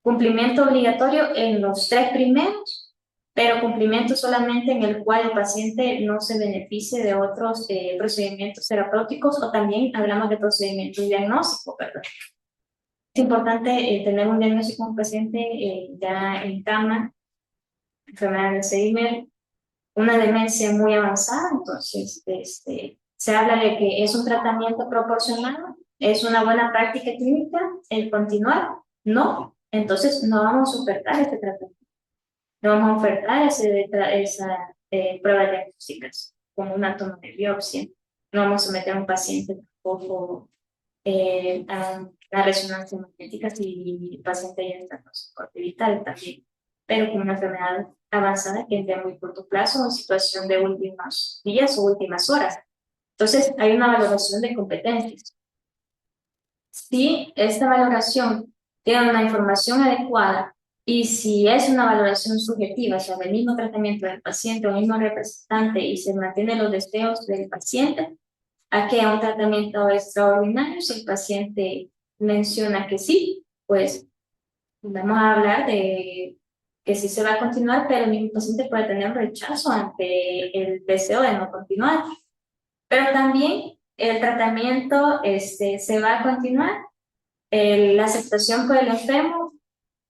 Cumplimiento obligatorio en los 3 primeros, pero cumplimiento solamente en el cual el paciente no se beneficie de otros procedimientos terapéuticos o también hablamos de procedimientos diagnósticos, ¿verdad? Es importante tener un diagnóstico de un paciente ya en cama, enfermedad de Alzheimer, una demencia muy avanzada, entonces se habla de que es un tratamiento proporcionado, es una buena práctica clínica el continuar, no, entonces no vamos a ofertar este tratamiento, no vamos a ofertar esa prueba diagnósticas como una toma de biopsia, no vamos a someter a un paciente tampoco a la resonancia magnética si el paciente ya está con soporte vital también, pero con una enfermedad avanzada que es de muy corto plazo o situación de últimos días o últimas horas. Entonces, hay una valoración de competencias. Si esta valoración tiene una información adecuada y si es una valoración subjetiva sobre el mismo tratamiento del paciente o el mismo representante y se mantienen los deseos del paciente, a que a un tratamiento extraordinario, si el paciente menciona que sí, pues vamos a hablar de que sí se va a continuar, pero el mismo paciente puede tener un rechazo ante el deseo de no continuar. Pero también el tratamiento se va a continuar, la aceptación por el enfermo,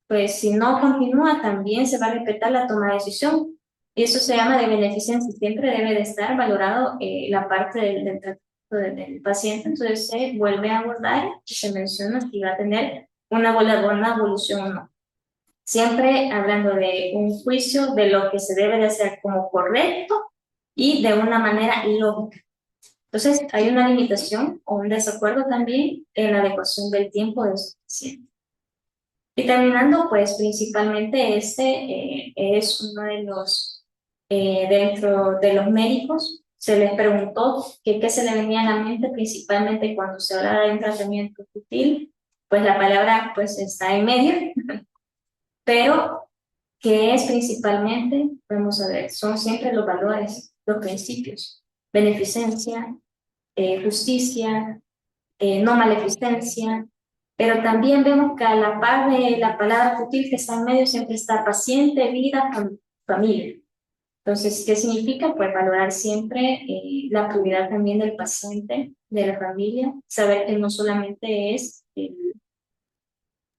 pues si no continúa, también se va a respetar la toma de decisión. Y eso se llama de beneficencia, siempre debe de estar valorado la parte del tratamiento del paciente, entonces se vuelve a abordar y se menciona si va a tener una buena evolución o no. Siempre hablando de un juicio de lo que se debe de hacer como correcto y de una manera lógica. Entonces, hay una limitación o un desacuerdo también en la adecuación del tiempo de su paciente. Y terminando, pues principalmente es uno de los, dentro de los médicos, se les preguntó qué se le venía a la mente principalmente cuando se hablaba de un tratamiento útil, pues la palabra pues está en medio, pero ¿qué es principalmente? Vamos a ver, son siempre los valores, los principios, beneficencia, justicia, no maleficencia, pero también vemos que a la par de la palabra útil que está en medio siempre está paciente, vida, familia. Entonces, ¿qué significa? Pues valorar siempre la prioridad también del paciente, de la familia, saber que no solamente es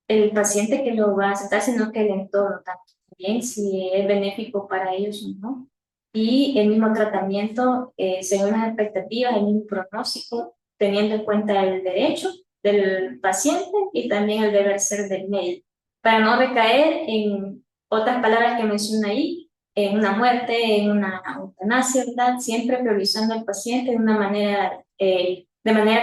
el paciente que lo va a aceptar, sino que el entorno también, si es benéfico para ellos o no. Y el mismo tratamiento, según las expectativas, el mismo pronóstico, teniendo en cuenta el derecho del paciente y también el deber ser del médico, para no recaer en otras palabras que menciona ahí, en una muerte, en una eutanasia, ¿verdad? Siempre priorizando al paciente de manera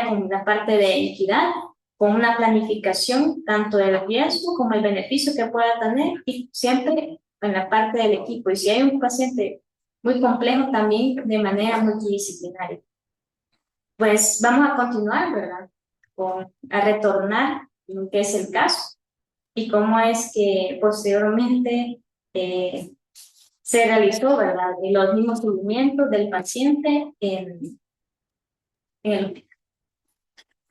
con la parte de equidad, con una planificación tanto del riesgo como el beneficio que pueda tener y siempre en la parte del equipo. Y si hay un paciente muy complejo, también de manera multidisciplinaria. Pues vamos a continuar, ¿verdad? A retornar lo que es el caso y cómo es que posteriormente se realizó, ¿verdad? Y los mismos seguimientos del paciente en el hospital.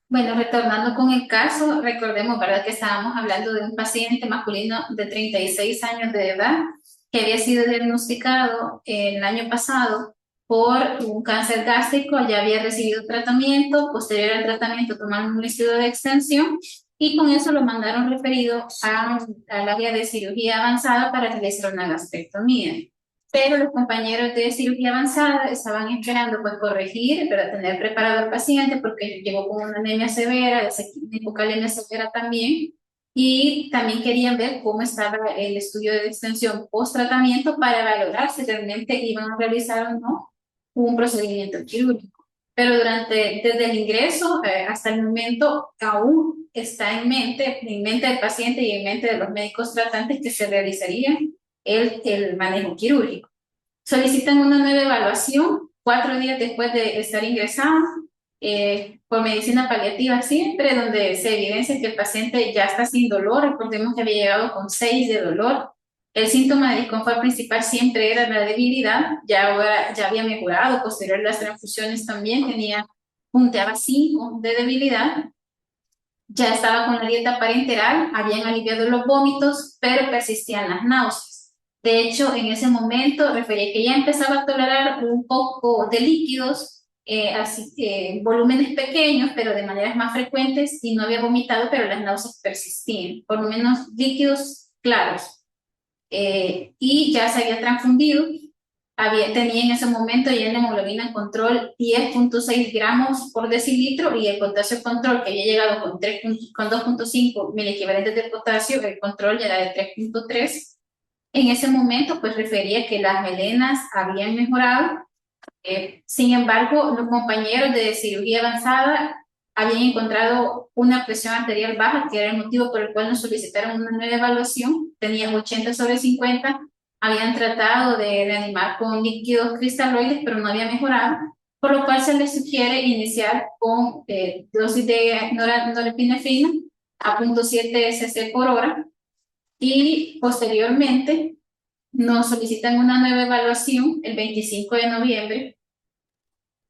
Bueno, retornando con el caso, recordemos, ¿verdad?, que estábamos hablando de un paciente masculino de 36 años de edad, que había sido diagnosticado el año pasado por un cáncer gástrico, ya había recibido tratamiento, posterior al tratamiento tomaron un estudio de extensión y con eso lo mandaron referido al área de cirugía avanzada para realizar una gastrectomía. Pero los compañeros de cirugía avanzada estaban esperando pues corregir, para tener preparado al paciente porque llegó con una anemia severa, una hipocalemia severa también, y también querían ver cómo estaba el estudio de extensión post tratamiento para valorar si realmente iban a realizar o no un procedimiento quirúrgico. Pero desde el ingreso hasta el momento aún está en mente del paciente y en mente de los médicos tratantes que se realizaría el manejo quirúrgico. Solicitan una nueva evaluación 4 días después de estar ingresado por medicina paliativa siempre, donde se evidencia que el paciente ya está sin dolor. Recordemos que había llegado con 6 de dolor. El síntoma de disconfort principal siempre era la debilidad, ya había mejorado, posterior a las transfusiones también punteaba 5 de debilidad. Ya estaba con la dieta parenteral, habían aliviado los vómitos, pero persistían las náuseas. De hecho, en ese momento refería que ya empezaba a tolerar un poco de líquidos, volúmenes pequeños, pero de maneras más frecuentes, y no había vomitado, pero las náuseas persistían, por lo menos líquidos claros. Y ya se había transfundido, tenía en ese momento ya en hemoglobina control 10.6 gramos por decilitro y el potasio control que había llegado con 2.5 mil equivalentes de potasio, el control ya era de 3.3. En ese momento pues refería que las melenas habían mejorado. Sin embargo, los compañeros de cirugía avanzada habían encontrado una presión arterial baja, que era el motivo por el cual nos solicitaron una nueva evaluación. Tenían 80/50, habían tratado de reanimar con líquidos cristaloides, pero no había mejorado, por lo cual se les sugiere iniciar con dosis de norepinefrina a 0.7 cc por hora, y posteriormente nos solicitan una nueva evaluación el 25 de noviembre.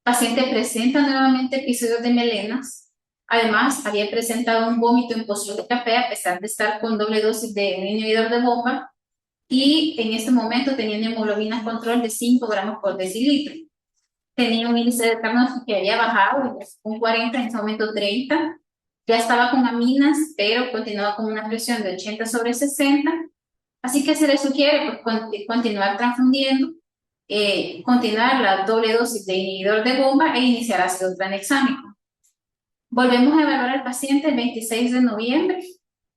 Paciente presenta nuevamente episodios de melenas. Además, había presentado un vómito en postura de café a pesar de estar con doble dosis de un inhibidor de bomba, y en este momento tenía una hemoglobina control de 5 gramos por decilitro. Tenía un índice de Carnot que había bajado, un 40, en ese momento 30. Ya estaba con aminas, pero continuaba con una presión de 80/60. Así que se le sugiere pues, continuar transfundiendo, continuar la doble dosis de inhibidor de bomba e iniciar ácido tranexámico. Volvemos a evaluar al paciente el 26 de noviembre,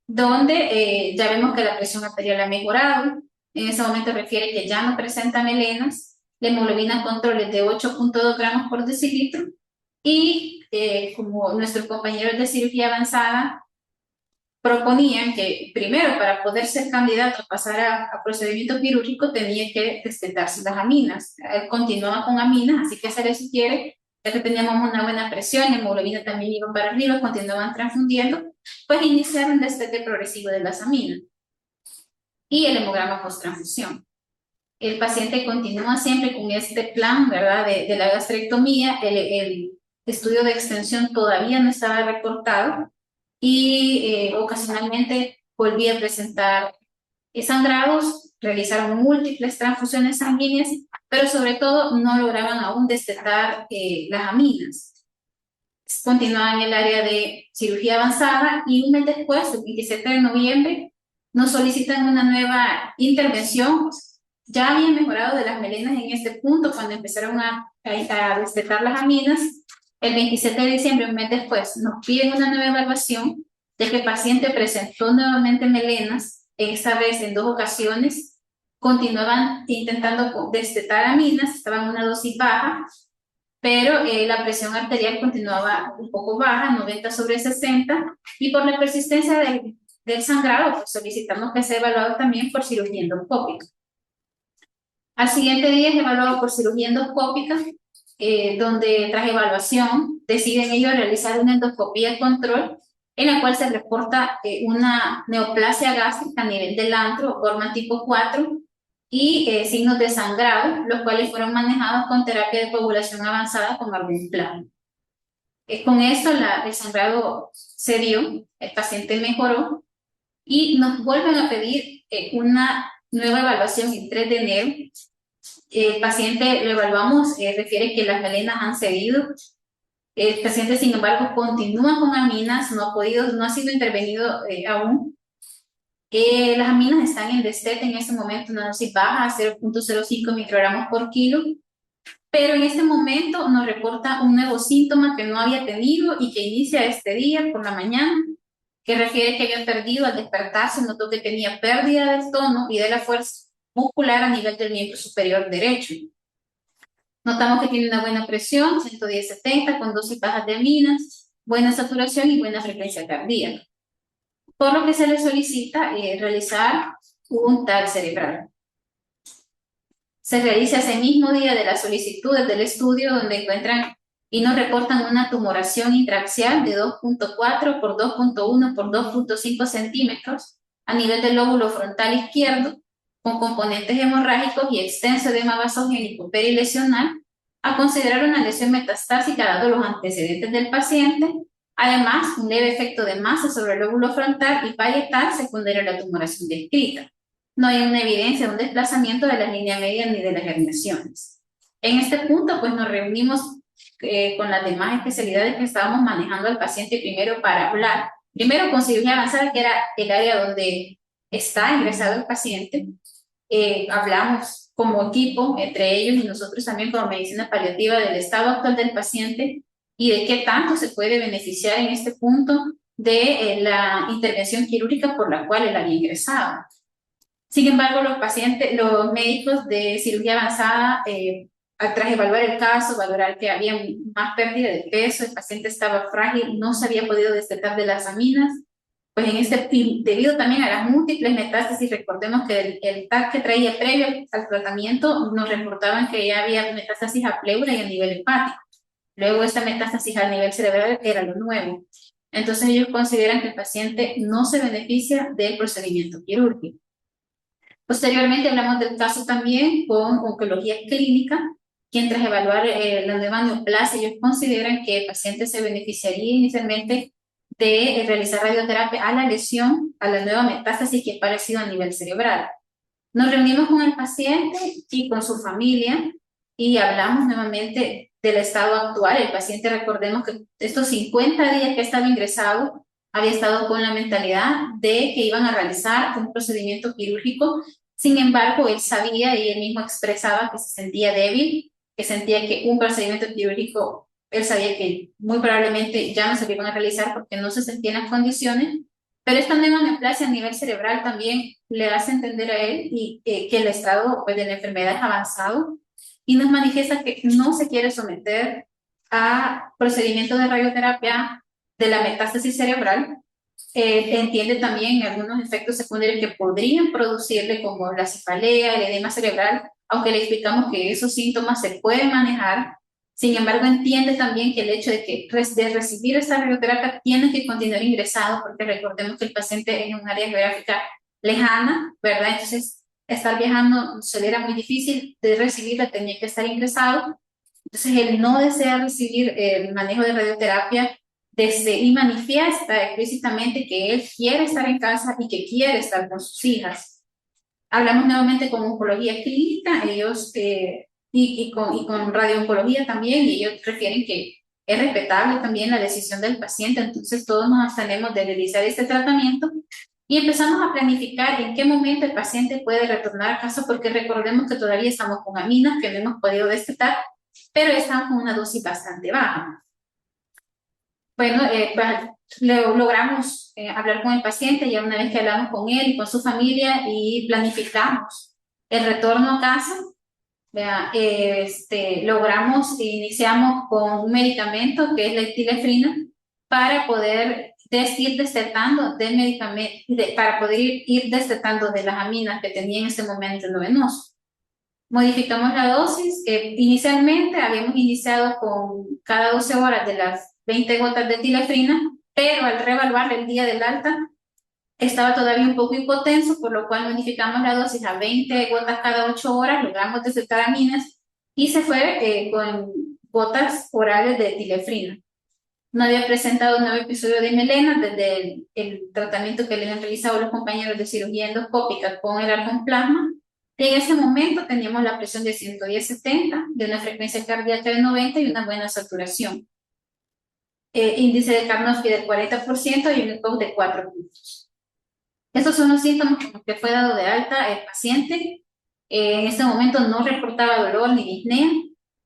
donde ya vemos que la presión arterial ha mejorado. En ese momento refiere que ya no presenta melenas, la hemoglobina control es de 8.2 gramos por decilitro, y como nuestros compañeros de cirugía avanzada proponían que primero, para poder ser candidato a pasar a procedimiento quirúrgico, tenía que destetarse las aminas. Él continuaba con aminas, así que se le sugiere, ya que teníamos una buena presión, la hemoglobina también iba para arriba, continuaban transfundiendo, pues iniciar un destete progresivo de las aminas y el hemograma post-transfusión. El paciente continúa siempre con este plan, ¿verdad?, de la gastrectomía. El estudio de extensión todavía no estaba reportado, y ocasionalmente volvía a presentar sangrados, realizaron múltiples transfusiones sanguíneas, pero sobre todo no lograban aún destetar las aminas. Continuaba en el área de cirugía avanzada, y un mes después, el 27 de noviembre, nos solicitan una nueva intervención. Ya habían mejorado de las melenas en este punto cuando empezaron a destetar las aminas. El 27 de diciembre, un mes después, nos piden una nueva evaluación, ya que el paciente presentó nuevamente melenas, esta vez en 2 ocasiones. Continuaban intentando destetar aminas, estaban en una dosis baja, pero la presión arterial continuaba un poco baja, 90/60, y por la persistencia del sangrado, pues solicitamos que sea evaluado también por cirugía endoscópica. Al siguiente día es evaluado por cirugía endoscópica, donde tras evaluación deciden ellos realizar una endoscopía control, en la cual se reporta una neoplasia gástrica a nivel del antro, forma tipo 4, y signos de sangrado, los cuales fueron manejados con terapia de coagulación avanzada con Arbuthnot. Con esto el sangrado se dio, el paciente mejoró, y nos vuelven a pedir una nueva evaluación el 3 de enero. El paciente lo evaluamos, refiere que las melenas han cedido. El paciente, sin embargo, continúa con aminas, no ha sido intervenido aún. Las aminas están en destete en este momento, una dosis baja, 0.05 microgramos por kilo, pero en este momento nos reporta un nuevo síntoma que no había tenido y que inicia este día por la mañana, que refiere que había perdido al despertarse, notó que tenía pérdida del tono y de la fuerza muscular a nivel del miembro superior derecho. Notamos que tiene una buena presión, 110/70, con dosis bajas de aminas, buena saturación y buena frecuencia cardíaca. Por lo que se le solicita realizar un TAC cerebral. Se realiza ese mismo día de las solicitudes del estudio, donde encuentran y nos reportan una tumoración intraaxial de 2.4 por 2.1 por 2.5 centímetros a nivel del lóbulo frontal izquierdo, con componentes hemorrágicos y extenso edema vasogénico perilesional, a considerar una lesión metastásica dado los antecedentes del paciente, además un leve efecto de masa sobre el lóbulo frontal y parietal secundario a la tumoración descrita. No hay una evidencia de un desplazamiento de la línea media ni de las herniaciones. En este punto, pues nos reunimos con las demás especialidades que estábamos manejando al paciente primero para hablar. Primero con cirugía avanzada, que era el área donde está ingresado el paciente. Hablamos como equipo, entre ellos y nosotros también como medicina paliativa, del estado actual del paciente y de qué tanto se puede beneficiar en este punto de la intervención quirúrgica por la cual él había ingresado. Sin embargo, los médicos de cirugía avanzada, tras evaluar el caso, valorar que había más pérdida de peso, el paciente estaba frágil, no se había podido destetar de las aminas, pues debido también a las múltiples metástasis, recordemos que el TAC que traía previo al tratamiento nos reportaban que ya había metástasis a pleura y a nivel hepático. Luego esta metástasis a nivel cerebral era lo nuevo. Entonces ellos consideran que el paciente no se beneficia del procedimiento quirúrgico. Posteriormente hablamos del caso también con oncología clínica, quien tras evaluar la nueva neoplasia, ellos consideran que el paciente se beneficiaría inicialmente de realizar radioterapia a la lesión, a la nueva metástasis que ha aparecido a nivel cerebral. Nos reunimos con el paciente y con su familia y hablamos nuevamente del estado actual. El paciente, recordemos que estos 50 días que estaba ingresado, había estado con la mentalidad de que iban a realizar un procedimiento quirúrgico. Sin embargo, él sabía y él mismo expresaba que se sentía débil, que sentía que un procedimiento quirúrgico, él sabía que muy probablemente ya no se lo iban a realizar porque no se sentía en las condiciones, pero esta nueva neoplasia a nivel cerebral también le hace entender a él que el estado pues, de la enfermedad es avanzado y nos manifiesta que no se quiere someter a procedimientos de radioterapia de la metástasis cerebral. Entiende también algunos efectos secundarios que podrían producirle, como la cefalea, el edema cerebral, aunque le explicamos que esos síntomas se pueden manejar. Sin embargo, entiende también que el hecho de recibir esa radioterapia tiene que continuar ingresado, porque recordemos que el paciente es en un área geográfica lejana, ¿verdad? Entonces, estar viajando se le era muy difícil de recibirla, tenía que estar ingresado. Entonces, él no desea recibir el manejo de radioterapia y manifiesta explícitamente que él quiere estar en casa y que quiere estar con sus hijas. Hablamos nuevamente con oncología clínica, ellos y con radiooncología también, y ellos refieren que es respetable también la decisión del paciente, entonces todos nos abstenemos de realizar este tratamiento y empezamos a planificar en qué momento el paciente puede retornar a casa, porque recordemos que todavía estamos con aminas que no hemos podido destetar, pero estamos con una dosis bastante baja. Bueno, logramos hablar con el paciente ya una vez que hablamos con él y con su familia y planificamos el retorno a casa. Iniciamos con un medicamento que es la etilefrina para poder ir destetando del medicamento, para poder ir destetando de las aminas que tenía en ese momento el venoso. Modificamos la dosis. Inicialmente habíamos iniciado con cada 12 horas de las 20 gotas de etilefrina, pero al reevaluar el día del alta estaba todavía un poco hipotenso, por lo cual modificamos la dosis a 20 gotas cada 8 horas, logramos destetar aminas y se fue con gotas orales de etilefrina. No había presentado un nuevo episodio de melena desde el tratamiento que le han realizado los compañeros de cirugía endoscópica con el argon plasma, En ese momento teníamos la presión de 110/70, de una frecuencia cardíaca de 90 y una buena saturación. Índice de Karnofsky del 40% y un ECOG de 4 puntos. Estos son los síntomas con los que fue dado de alta el paciente. En este momento no reportaba dolor ni disnea.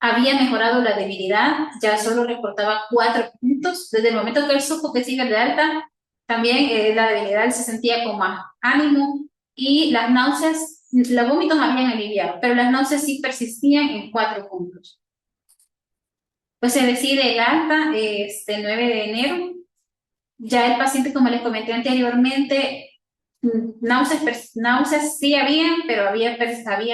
Había mejorado la debilidad, ya solo reportaba 4 puntos. Desde el momento que él supo que sigue de alta, también la debilidad se sentía con más ánimo y las náuseas, los vómitos habían aliviado, pero las náuseas sí persistían en 4 puntos. Pues se decide el alta este 9 de enero. Ya el paciente, como les comenté anteriormente, náuseas sí habían, pero había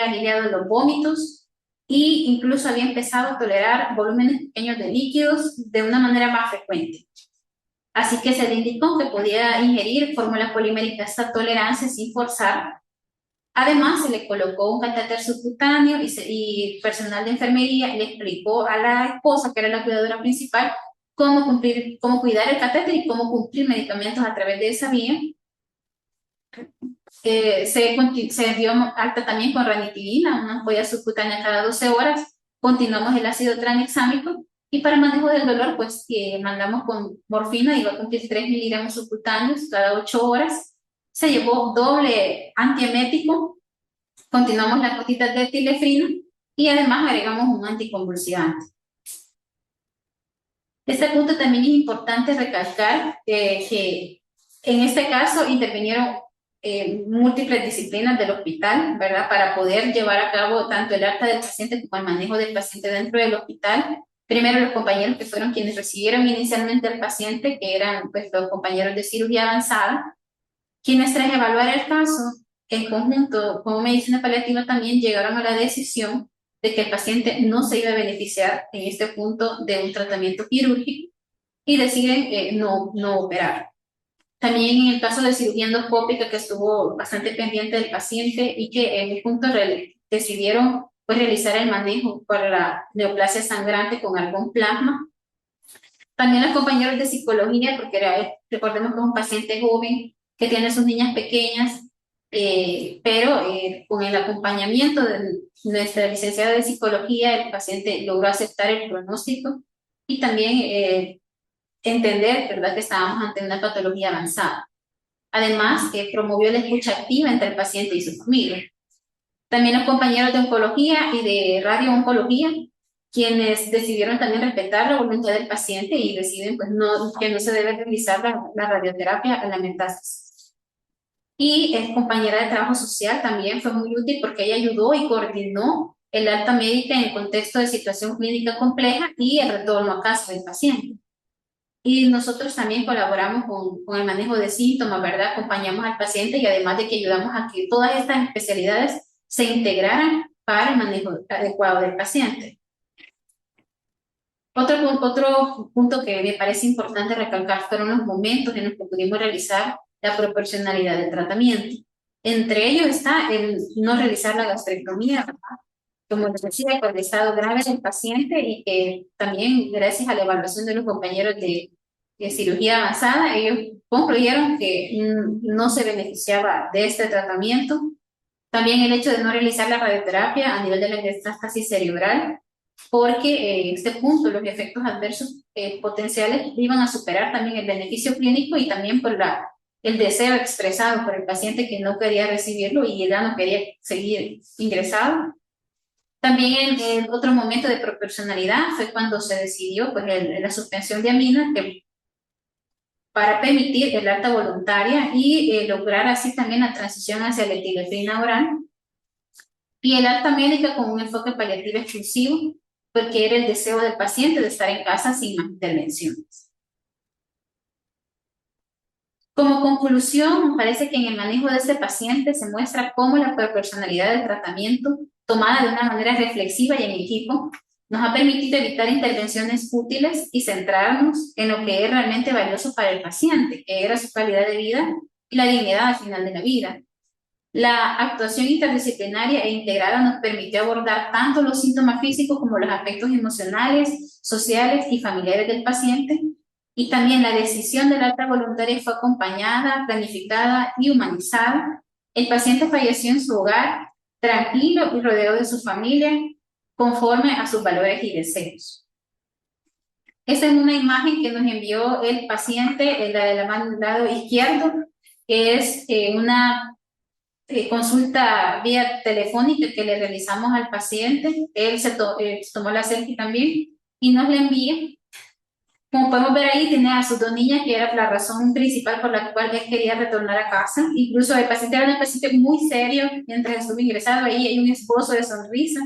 aliviado los vómitos e incluso había empezado a tolerar volúmenes pequeños de líquidos de una manera más frecuente. Así que se le indicó que podía ingerir fórmula polimérica hasta tolerancia sin forzar. Además, se le colocó un catéter subcutáneo y personal de enfermería le explicó a la esposa, que era la cuidadora principal, cómo cuidar el catéter y cómo cumplir medicamentos a través de esa vía. Se dio alta también con ranitidina, una ampolla subcutánea cada 12 horas. Continuamos el ácido tranexámico y para manejo del dolor, pues mandamos con morfina, iba a cumplir 3 miligramos subcutáneos cada 8 horas. Se llevó doble antiemético, continuamos las gotitas de epinefrina y además agregamos un anticonvulsivante. Este punto también es importante recalcar que en este caso intervinieron múltiples disciplinas del hospital, ¿verdad? Para poder llevar a cabo tanto el alta del paciente como el manejo del paciente dentro del hospital. Primero los compañeros que fueron quienes recibieron inicialmente al paciente, que eran pues, los compañeros de cirugía avanzada, quienes tras evaluar el caso, en conjunto con medicina paliativa también llegaron a la decisión de que el paciente no se iba a beneficiar en este punto de un tratamiento quirúrgico y deciden no operar. También en el caso de cirugía endoscópica, que estuvo bastante pendiente del paciente y que en el punto decidieron pues, realizar el manejo para la neoplasia sangrante con algún plasma. También los compañeros de psicología, porque recordemos que es un paciente joven que tiene sus niñas pequeñas, pero con el acompañamiento de nuestra licenciada de psicología, el paciente logró aceptar el pronóstico y también entender, ¿verdad?, que estábamos ante una patología avanzada. Además, promovió la escucha activa entre el paciente y su familia. También los compañeros de oncología y de radiooncología, quienes decidieron también respetar la voluntad del paciente y deciden pues, que no se debe realizar la radioterapia a la metástasis. Y compañera de trabajo social también fue muy útil porque ella ayudó y coordinó el alta médica en contexto de situación clínica compleja y el retorno a casa del paciente. Y nosotros también colaboramos con el manejo de síntomas, ¿verdad? Acompañamos al paciente y además de que ayudamos a que todas estas especialidades se integraran para el manejo adecuado del paciente. Otro punto que me parece importante recalcar fueron los momentos en los que pudimos realizar la proporcionalidad del tratamiento. Entre ellos está el no realizar la gastrectomía, ¿verdad? Como les decía, por el estado grave del paciente y que también gracias a la evaluación de los compañeros de cirugía avanzada, ellos concluyeron que no se beneficiaba de este tratamiento. También el hecho de no realizar la radioterapia a nivel de la metástasis cerebral, porque en este punto los efectos adversos potenciales iban a superar también el beneficio clínico y también por el deseo expresado por el paciente que no quería recibirlo y ya no quería seguir ingresado. También en otro momento de proporcionalidad fue cuando se decidió pues, la suspensión de aminas para permitir el alta voluntaria y lograr así también la transición hacia la epinefrina oral y el alta médica con un enfoque paliativo exclusivo porque era el deseo del paciente de estar en casa sin más intervenciones. Como conclusión, me parece que en el manejo de este paciente se muestra cómo la proporcionalidad del tratamiento tomada de una manera reflexiva y en equipo nos ha permitido evitar intervenciones útiles y centrarnos en lo que es realmente valioso para el paciente, que era su calidad de vida y la dignidad al final de la vida. La actuación interdisciplinaria e integrada nos permitió abordar tanto los síntomas físicos como los aspectos emocionales, sociales y familiares del paciente, y también la decisión del alta voluntaria fue acompañada, planificada y humanizada. El paciente falleció en su hogar tranquilo y rodeado de su familia, conforme a sus valores y deseos. Esta es una imagen que nos envió el paciente, la del lado izquierdo, que es una consulta vía telefónica que le realizamos al paciente. Él se tomó la selfie también y nos la envía. Como podemos ver ahí, tiene a sus dos niñas, que era la razón principal por la cual él quería retornar a casa. Incluso el paciente era un paciente muy serio. Mientras estuvo ingresado ahí, hay un esbozo de sonrisa.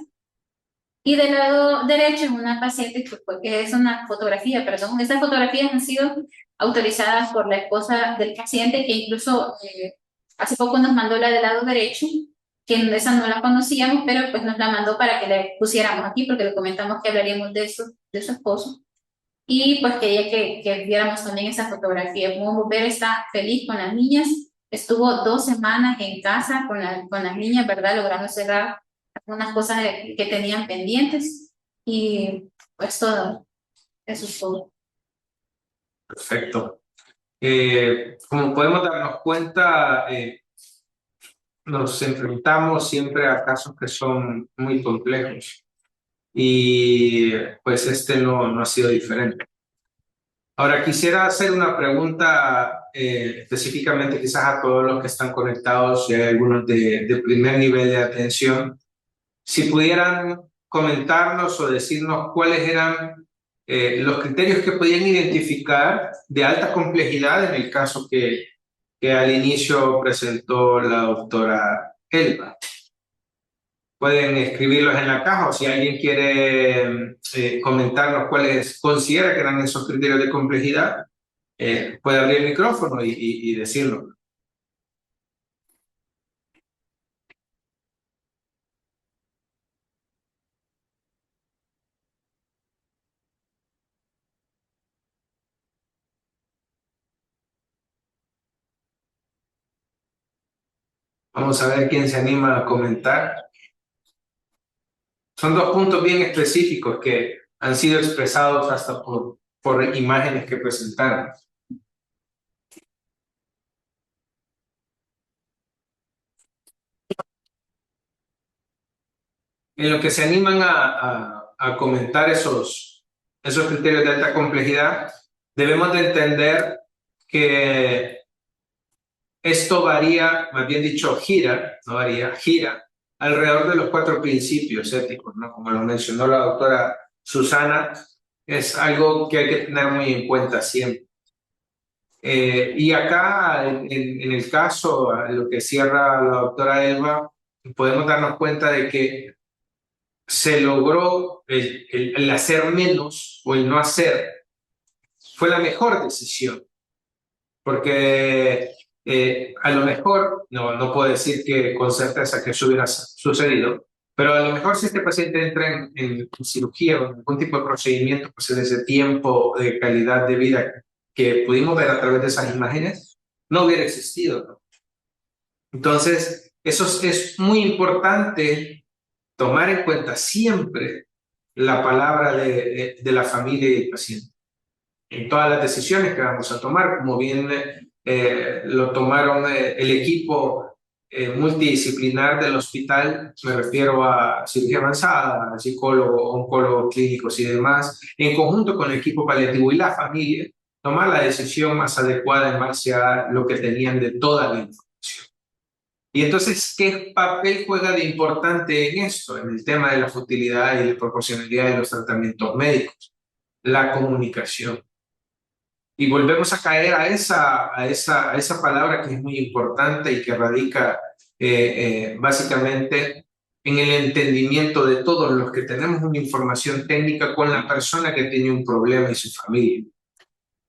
Y del lado derecho es una paciente que es una fotografía, perdón. Estas fotografías han sido autorizadas por la esposa del paciente, que incluso hace poco nos mandó la del lado derecho, que esa no la conocíamos, pero pues nos la mandó para que la pusiéramos aquí, porque le comentamos que hablaríamos de eso, de su esposo. Y pues quería que viéramos también esa fotografía. Como ver, está feliz con las niñas. Estuvo 2 semanas en casa con las niñas, ¿verdad? Logrando cerrar algunas cosas que tenían pendientes. Y pues todo, eso es todo. Perfecto. Como podemos darnos cuenta, nos enfrentamos siempre a casos que son muy complejos. Y pues este no ha sido diferente. Ahora quisiera hacer una pregunta específicamente quizás a todos los que están conectados, si hay algunos de primer nivel de atención. Si pudieran comentarnos o decirnos cuáles eran los criterios que podían identificar de alta complejidad en el caso que al inicio presentó la doctora Elba. Pueden escribirlos en la caja, o si alguien quiere comentarnos cuáles considera que eran esos criterios de complejidad, puede abrir el micrófono y decirlo. Vamos a ver quién se anima a comentar. Son 2 puntos bien específicos que han sido expresados hasta por imágenes que presentaron. En lo que se animan a comentar esos criterios de alta complejidad, debemos de entender que esto varía, más bien dicho, gira alrededor de los 4 principios éticos, ¿no? Como lo mencionó la doctora Susana, es algo que hay que tener muy en cuenta siempre. Y acá, en el caso, lo que cierra la doctora Elba, podemos darnos cuenta de que se logró el hacer menos o el no hacer, fue la mejor decisión, porque a lo mejor, no puedo decir que con certeza que eso hubiera sucedido, pero a lo mejor si este paciente entra en cirugía o en algún tipo de procedimiento, pues en ese tiempo de calidad de vida que pudimos ver a través de esas imágenes, no hubiera existido, ¿no? Entonces, eso es muy importante, tomar en cuenta siempre la palabra de la familia y del paciente en todas las decisiones que vamos a tomar, como bien lo tomaron el equipo multidisciplinar del hospital. Me refiero a cirugía avanzada, psicólogo, oncólogos clínicos y demás, en conjunto con el equipo paliativo y la familia, tomar la decisión más adecuada en base a lo que tenían de toda la información. Y entonces, ¿qué papel juega de importante en esto, en el tema de la futilidad y la proporcionalidad de los tratamientos médicos? La comunicación. Y volvemos a caer a esa palabra que es muy importante y que radica básicamente en el entendimiento de todos los que tenemos una información técnica con la persona que tiene un problema y su familia,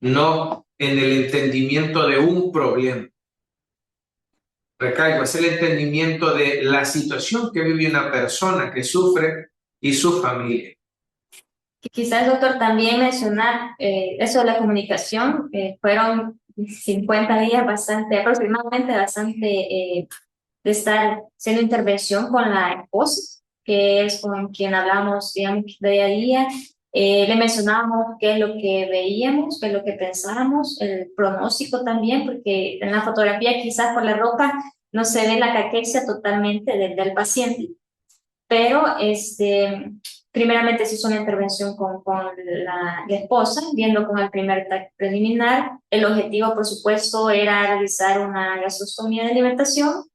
no en el entendimiento de un problema. Recaigo, es el entendimiento de la situación que vive una persona que sufre y su familia. Quizás, doctor, también mencionar eso de la comunicación. Fueron 50 días aproximadamente de estar haciendo intervención con la esposa, que es con quien hablamos, digamos, día a día. Le mencionábamos qué es lo que veíamos, qué es lo que pensábamos, el pronóstico también, porque en la fotografía quizás por la ropa no se ve la caquexia totalmente del paciente, pero primeramente se hizo una intervención con la esposa, viendo con el primer TAC preliminar. El objetivo, por supuesto, era realizar una gastrostomía de alimentación,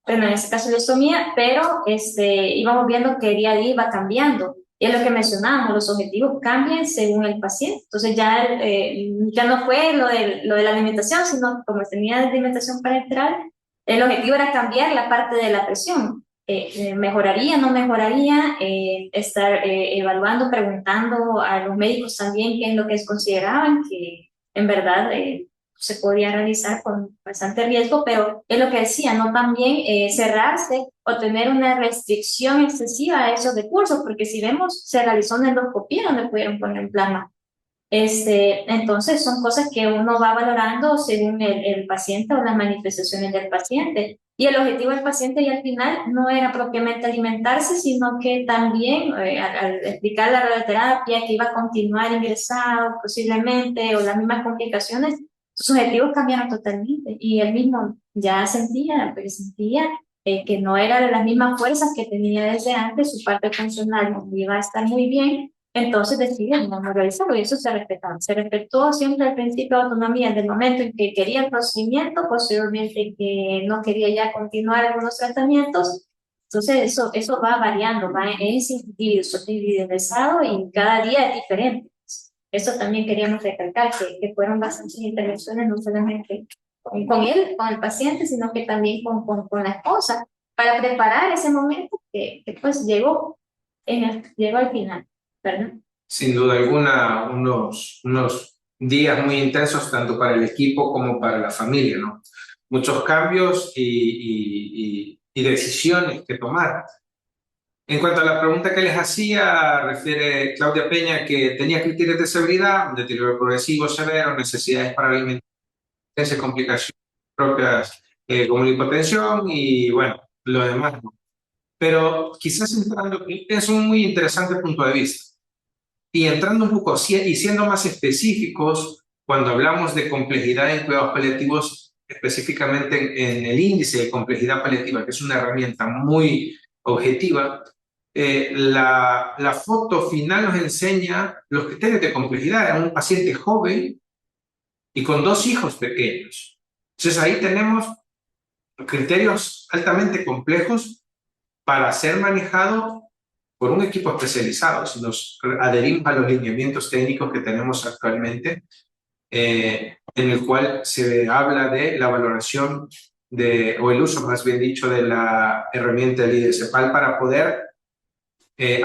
bueno, en este caso la pero íbamos viendo que día a día iba cambiando. Y es lo que mencionábamos, los objetivos cambian según el paciente. Entonces ya no fue lo de la alimentación, sino como tenía alimentación parenteral, el objetivo era cambiar la parte de la presión. ¿Mejoraría, no mejoraría? Estar evaluando, preguntando a los médicos también qué es lo que consideraban que en verdad se podía realizar con bastante riesgo, pero es lo que decía, no también cerrarse o tener una restricción excesiva a esos recursos, porque si vemos, se realizó una endoscopía donde pudieron poner en plasma. Entonces son cosas que uno va valorando según el paciente o las manifestaciones del paciente. Y el objetivo del paciente y al final no era propiamente alimentarse, sino que también al explicar la radioterapia que iba a continuar ingresado posiblemente o las mismas complicaciones, sus objetivos cambiaron totalmente. Y él mismo ya sentía que no era de las mismas fuerzas que tenía desde antes, su parte funcional no iba a estar muy bien, entonces decidieron no realizarlo y eso se respetaba. Se respetó siempre el principio de autonomía desde el momento en que quería el procedimiento, posteriormente que no quería ya continuar algunos tratamientos. Entonces eso va variando, es individualizado y cada día es diferente. Eso también queríamos recalcar, que fueron bastantes intervenciones, no solamente con él, con el paciente, sino que también con la esposa, para preparar ese momento que pues llegó al final, ¿verdad? Sin duda alguna, unos días muy intensos tanto para el equipo como para la familia, ¿no? Muchos cambios y decisiones que tomar. En cuanto a la pregunta que les hacía, refiere Claudia Peña que tenía criterios de severidad, deterioro progresivo severo, necesidades para alimentarse, complicaciones propias como la hipotensión y bueno, lo demás, ¿no? Pero quizás entrando, es un muy interesante punto de vista. Y entrando un poco y siendo más específicos, cuando hablamos de complejidad en cuidados paliativos, específicamente en el índice de complejidad paliativa, que es una herramienta muy objetiva, la foto final nos enseña los criterios de complejidad en un paciente joven y con 2 hijos pequeños. Entonces ahí tenemos criterios altamente complejos para ser manejado por un equipo especializado. Si nos adherimos a los lineamientos técnicos que tenemos actualmente, en el cual se habla de la valoración o el uso, más bien dicho, de la herramienta del IDCPAL para poder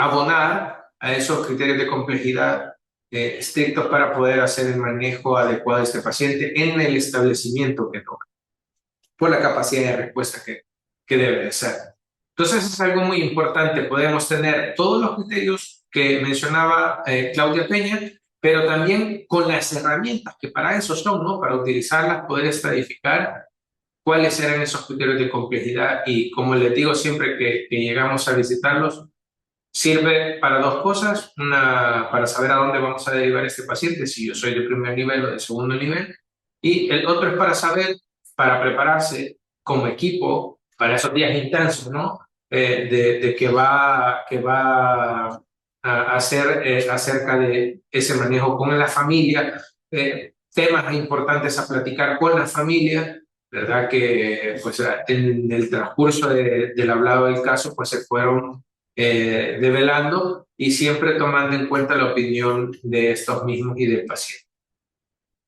abonar a esos criterios de complejidad estrictos para poder hacer el manejo adecuado de este paciente en el establecimiento que toca, por la capacidad de respuesta que debe de ser. Entonces es algo muy importante, podemos tener todos los criterios que mencionaba Claudia Peña, pero también con las herramientas que para eso son, ¿no? Para utilizarlas, poder estratificar cuáles eran esos criterios de complejidad y como les digo siempre que llegamos a visitarlos, sirve para 2 cosas, una para saber a dónde vamos a derivar este paciente, si yo soy de primer nivel o de segundo nivel, y el otro es para saber, para prepararse como equipo para esos días intensos, ¿no? De que va a hacer acerca de ese manejo con la familia, temas importantes a platicar con la familia, ¿verdad? Que pues en el transcurso del hablado del caso pues se fueron develando y siempre tomando en cuenta la opinión de estos mismos y del paciente.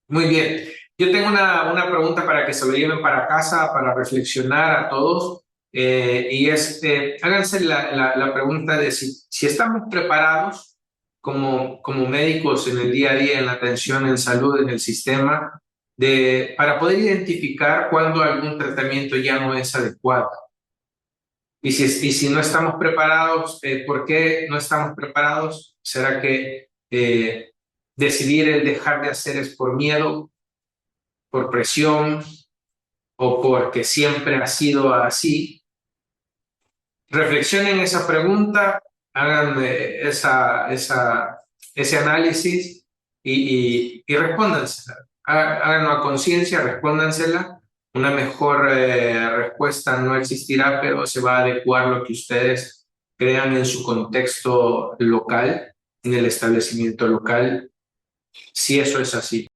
Muy bien, yo tengo una pregunta para que se lo lleven para casa, para reflexionar a todos, y háganse la pregunta de si estamos preparados como médicos en el día a día, en la atención en salud, en el sistema, para poder identificar cuando algún tratamiento ya no es adecuado. Y si no estamos preparados, ¿por qué no estamos preparados? ¿Será que decidir el dejar de hacer es por miedo, por presión o porque siempre ha sido así? Reflexionen esa pregunta, hagan ese análisis y respóndansela. Háganlo a conciencia, respóndansela Una mejor respuesta no existirá, pero se va a adecuar lo que ustedes crean en su contexto local, en el establecimiento local, si eso es así.